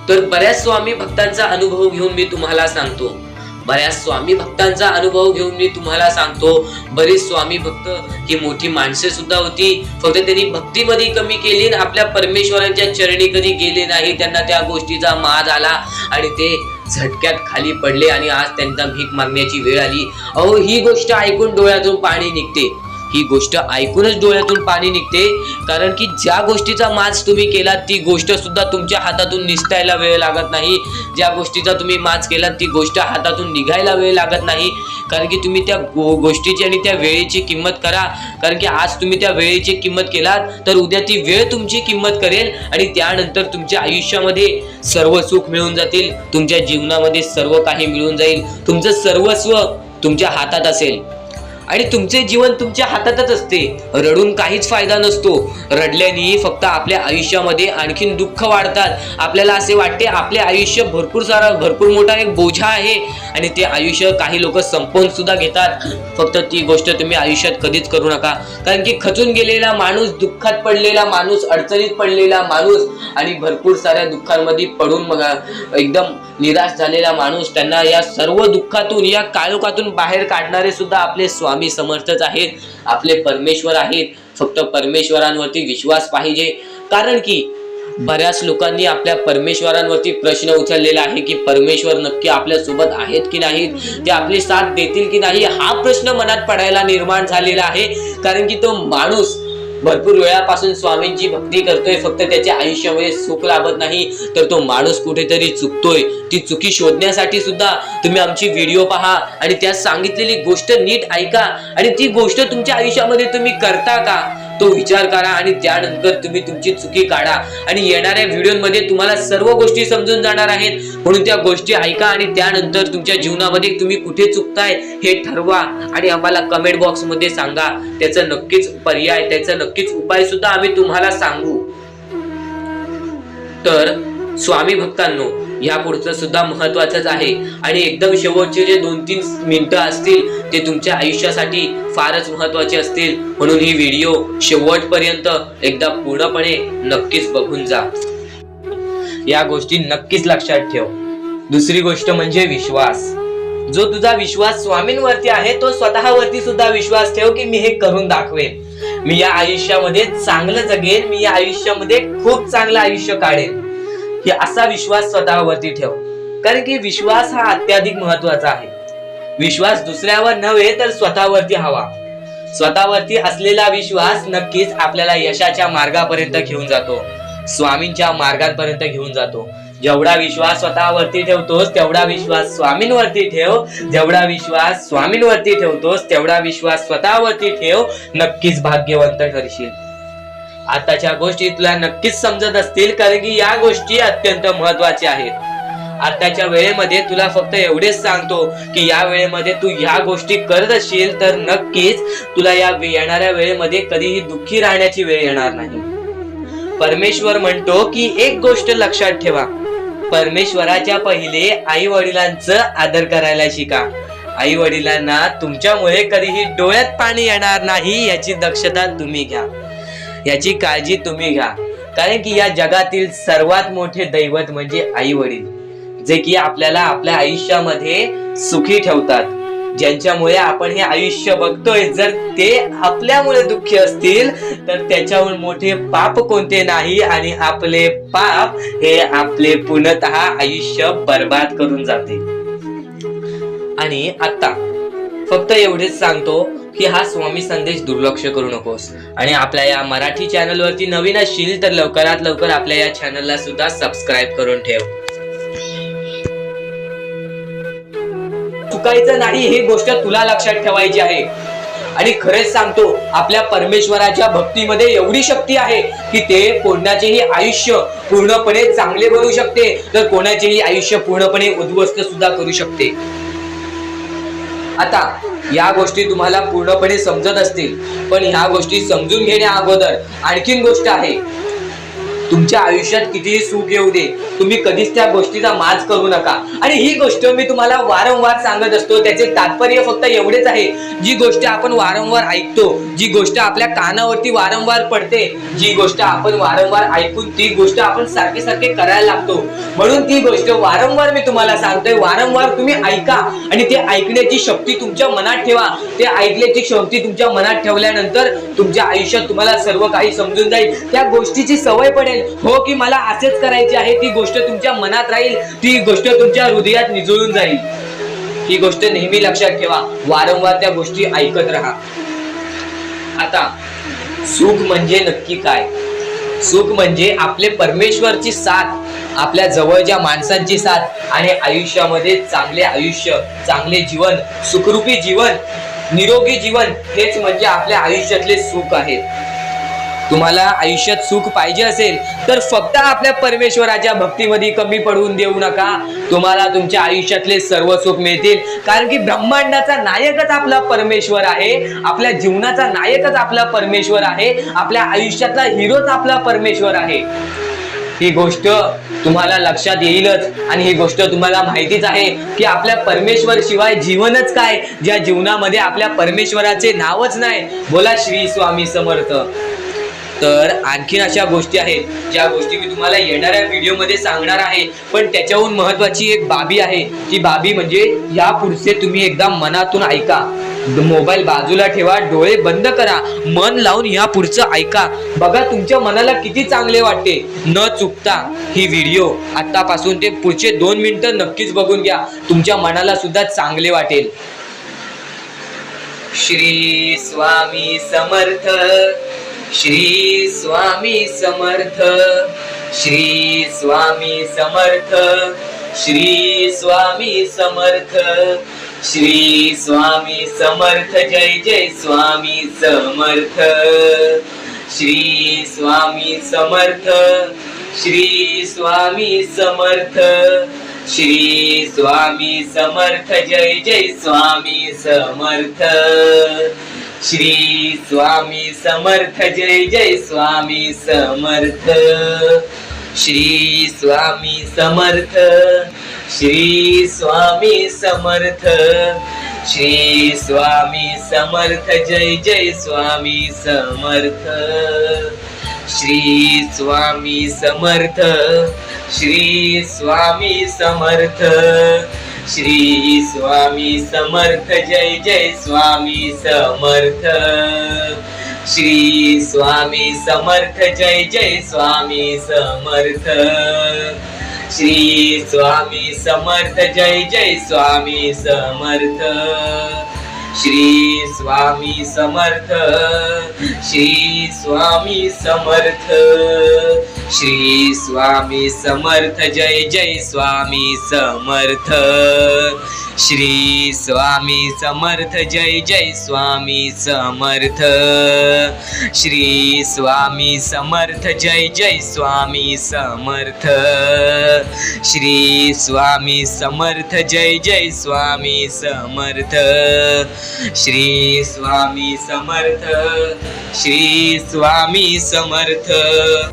तर बऱ्याच स्वामी भक्तांचा अनुभव घेऊन मी तुम्हाला सांगतो, बरेच स्वामी भक्त ही मोठी माणसे सुद्धा होती, फक्त त्यांनी भक्तीमध्ये कमी केली आणि आपल्या परमेश्वरांच्या चरणी कधी गेले नाही. त्यांना त्या गोष्टीचा माज आला आणि ते झटक्यात खाली पडले आणि आज त्यांना भीक मागण्याची वेळ आली. अहो, ही गोष्ट ऐकून डोळ्यातून पाणी निघते, ही गोष्ट ऐकूनच डोळ्यातून पाणी निघते, कारण की ज्या गोष्टीचा माज तुम्ही केला ती गोष्ट सुद्धा तुमच्या हातातून निसटायला वेळ लागत नाही. ज्या गोष्टीचा तुम्ही माज केला ती गोष्ट हातातून निघायला वेळ लागत नाही, कारण की तुम्ही त्या गोष्टीची आणि त्या वेळेची किंमत करा. कारण की आज तुम्ही त्या वेळेची किंमत केलात तर उद्या ती वेळ तुमची किंमत करेल आणि त्यानंतर तुमच्या आयुष्यामध्ये सर्व सुख मिळून जातील, तुमच्या जीवनामध्ये सर्व काही मिळून जाईल, तुमचं सर्वस्व तुमच्या हातात असेल आणि तुमचे जीवन तुमच्या हातातच असते. रडून काहीच फायदा नसतो. रडल्याने फक्त आपल्या आयुष्यामध्ये आणखीन दुःख वाढतात. आपल्याला असे वाटते आपले आयुष्य भरपूर मोठा एक बोझा आहे आणि ते आयुष्य काही लोक संपवून सुद्धा घेतात. फक्त ती गोष्ट तुम्ही आयुष्यात कधीच करू नका, कारण की खचून गेलेला माणूस, दुःखात पडलेला माणूस, अडचणीत पडलेला माणूस आणि भरपूर साऱ्या दुःखांमध्ये पडून एकदम निराश झालेला माणूस, त्यांना या सर्व दुःखातून, या काळोखातून बाहेर काढणारे सुद्धा आपले स्वामी समर्थच आहेत, आपले परमेश्वर आहेत. फक्त परमेश्वरांवरती विश्वास पाहिजे, कारण की बऱ्याच लोकांनी आपल्या परमेश्वरांवरती प्रश्न उचललेला आहे की परमेश्वर नक्की आपल्या सोबत आहेत की नाहीत, ते आपली साथ देतील की नाही, हा प्रश्न मनात पडायला निर्माण झालेला आहे. कारण की तो माणूस भरपूर वेळापासून स्वामींची भक्ती करतोय, फक्त त्याच्या आयुष्यामध्ये सुख लाभत नाही, तर तो माणूस कुठेतरी चुकतोय. ती चुकी शोधण्यासाठी सुद्धा तुम्ही आमची व्हिडिओ पहा आणि त्यात सांगितलेली गोष्ट नीट ऐका आणि ती गोष्ट तुमच्या आयुष्यामध्ये तुम्ही करता का तो विचार करा आणि त्यानंतर तुम्ही तुमची चुकी काढा. आणि येणाऱ्या व्हिडिओमध्ये तुम्हाला सर्व गोष्टी समजून जाणार आहेत, म्हणून त्या गोष्टी ऐका आणि त्यानंतर तुमच्या जीवनामध्ये तुम्ही कुठे चुकताय हे ठरवा आणि आम्हाला कमेंट बॉक्स मध्ये सांगा. त्याचं नक्कीच पर्याय, त्याचा नक्कीच उपाय सुद्धा आम्ही तुम्हाला सांगू. तर स्वामी भक्तांनो, या पुढचं सुद्धा महत्वाचंच आहे आणि एकदम शेवटचे जे 2-3 मिनिटं असतील ते तुमच्या आयुष्यासाठी फारच महत्वाचे असतील, म्हणून ही व्हिडिओ शेवटपर्यंत एकदा पूर्णपणे नक्कीच बघून जा. या गोष्टी नक्कीच लक्षात ठेव. दुसरी गोष्ट म्हणजे विश्वास. जो तुझा विश्वास स्वामींवरती आहे तो स्वतःवरती सुद्धा विश्वास ठेव की मी हे करून दाखवेन, मी या आयुष्यामध्ये चांगलं जगेन, मी या आयुष्यामध्ये खूप चांगलं आयुष्य काढेन, हे असा विश्वास स्वतःवरती ठेव. कारण की विश्वास हा अत्याधिक महत्वाचा आहे. विश्वास दुसऱ्यावर नव्हे तर स्वतःवरती हवा. स्वतःवरती असलेला विश्वास नक्कीच आपल्याला यशाच्या मार्गापर्यंत घेऊन जातो, स्वामींच्या मार्गापर्यंत घेऊन जातो. जेवढा विश्वास स्वतःवरती ठेवतोस तेवढा विश्वास स्वामींवरती ठेव, जेवढा विश्वास स्वामींवरती ठेवतोस तेवढा विश्वास स्वतःवरती ठेव, नक्कीच भाग्यवंत ठरशील. आताच्या गोष्टी तुला नक्कीच समजत असतील, कारण की या गोष्टी अत्यंत महत्वाच्या आहेत. आताच्या वेळेमध्ये तुला फक्त एवढेच सांगतो की या वेळेमध्ये तू या गोष्टी करत असशील तर नक्कीच तुला या येणाऱ्या वेळेमध्ये कधीही दुःखी राहण्याची वेळ येणार नाही. परमेश्वर म्हणतो की एक गोष्ट लक्षात ठेवा, परमेश्वराच्या पहिले आई वडिलांचं आदर करायला शिका. आई वडिलांना तुमच्यामुळे कधीही डोळ्यात पाणी येणार नाही याची दक्षता तुम्ही घ्या, याची काळजी तुम्ही घ्या. कारण की या जगातील सर्वात मोठे दैवत म्हणजे आई वडील, जे की आपल्याला आपल्या आयुष्यामध्ये सुखी ठेवतात, ज्यांच्यामुळे आपण हे आयुष्य बघतोय. जर ते आपल्यामुळे दुःखी असतील तर त्याच्याहून मोठे पाप कोणते नाही आणि आपले पाप हे आपले पूर्णतः आयुष्य बर्बाद करून जाते. आणि आता फक्त एवढेच सांगतो की हा स्वामी संदेश दुर्लक्ष करू नकोस आणि आपल्या या मराठी चॅनल वरती नवीन असशील तर लवकरात लवकर आपल्या या चॅनलला सुद्धा सबस्क्राईब करून ठेव. चुकायचं नाही ही गोष्ट तुला लक्षात ठेवायची आहे. आणि खरेच सांगतो, आपल्या परमेश्वराच्या भक्तीमध्ये एवढी शक्ती आहे की ते कोणाचेही आयुष्य पूर्णपणे चांगले बनवू शकते, तर कोणाचेही आयुष्य पूर्णपणे उद्ध्वस्त सुद्धा करू शकते. आता या गोष्टी तुम्हाला पूर्णपणे समजत असतील, पण ह्या गोष्टी समजून घेण्या अगोदर आणखीन गोष्ट आहे. तुमच्या आयुष्यात कितीही सुख येऊ दे, तुम्ही कधीच त्या गोष्टीचा माज करू नका. आणि ही गोष्ट मी तुम्हाला वारंवार सांगत असतो, त्याचे तात्पर्य फक्त एवढेच आहे, जी गोष्ट आपण वारंवार ऐकतो, जी गोष्ट आपल्या कानावरती वारंवार पडते, जी गोष्ट आपण वारंवार ऐकून ती गोष्ट आपण सारखे सारखे करायला लागतो, म्हणून ती गोष्ट वारंवार मी तुम्हाला सांगतोय, वारंवार तुम्ही ऐका आणि ते ऐकण्याची शक्ती तुमच्या मनात ठेवा. ते ऐकण्याची शक्ती तुमच्या मनात ठेवल्यानंतर तुमच्या आयुष्यात तुम्हाला सर्व काही समजून जाईल, त्या गोष्टीची सवय पडेल. हो की मला असेच करायचे आहे, ती गोष्ट तुमच्या मनात राहील, ती गोष्ट तुमच्या हृदयात निजळून जाईल. ही गोष्ट नेहमी लक्षात ठेवा, वारंवार त्या गोष्टी ऐकत राहा. आता सुख म्हणजे नक्की काय? सुख म्हणजे आपले परमेश्वरची साथ, आपल्या जवळच्या माणसांची साथ आणि आयुष्यामध्ये चांगले आयुष्य, चांगले जीवन, सुखरूपी जीवन, निरोगी जीवन, हेच म्हणजे आपल्या आयुष्यातले सुख आहे. तुम्हाला आयुष्यात सुख पाहिजे असेल तर फक्त आपल्या परमेश्वराच्या भक्तीमध्ये कमी पडून देऊ नका, तुम्हाला तुमच्या आयुष्यातले सर्व सुख मिळतील. कारण की ब्रह्मांडाचा नायकच आपला परमेश्वर आहे, आपल्या जीवनाचा नायकच आपला परमेश्वर आहे, आपल्या आयुष्यातला हिरोच आपला परमेश्वर आहे. ही गोष्ट तुम्हाला लक्षात येईलच आणि ही गोष्ट तुम्हाला माहितीच आहे की आपल्या परमेश्वर शिवाय जीवनच काय, ज्या जीवनामध्ये आपल्या परमेश्वराचे नावच नाही. बोला श्री स्वामी समर्थ. तर आणखीन अशा गोष्टी आहेत ज्या गोष्टी मी तुम्हाला येणाऱ्या व्हिडिओमध्ये सांगणार आहे, पण त्याच्याहून महत्वाची एक बाबी आहे. ती बाबी म्हणजे या पुढचे तुम्ही एकदा मनातून ऐका. मोबाईल बाजूला ठेवा, डोळे बंद करा, मन लावून या पुढचं ऐका. बघा तुमच्या मनाला किती चांगले वाटते. न चुकता ही व्हिडिओ आतापासून ते पुढचे 2 मिनिटं नक्कीच बघून घ्या. तुमच्या मनाला सुद्धा चांगले वाटेल. श्री स्वामी समर्थ, श्री स्वामी समर्थ, श्री स्वामी समर्थ, श्री स्वामी समर्थ, श्री स्वामी समर्थ. जय जय स्वामी समर्थ. श्री स्वामी समर्थ, श्री स्वामी समर्थ, श्री स्वामी समर्थ. जय जय स्वामी समर्थ. श्री स्वामी समर्थ. जय जय स्वामी समर्थ. श्री स्वामी समर्थ, श्री स्वामी समर्थ, श्री स्वामी समर्थ. जय जय स्वामी समर्थ. श्री स्वामी समर्थ, श्री स्वामी समर्थ, श्री स्वामी समर्थ. जय जय स्वामी समर्थ. श्री स्वामी समर्थ. जय जय स्वामी समर्थ. श्री स्वामी समर्थ. जय जय स्वामी समर्थ. श्री स्वामी समर्थ, श्री स्वामी समर्थ, श्री स्वामी समर्थ. जय जय स्वामी समर्थ. श्री स्वामी समर्थ. जय जय स्वामी समर्थ. श्री स्वामी समर्थ. जय जय स्वामी समर्थ. श्री स्वामी समर्थ. जय जय स्वामी समर्थ. श्री स्वामी समर्थ, श्री स्वामी समर्थ.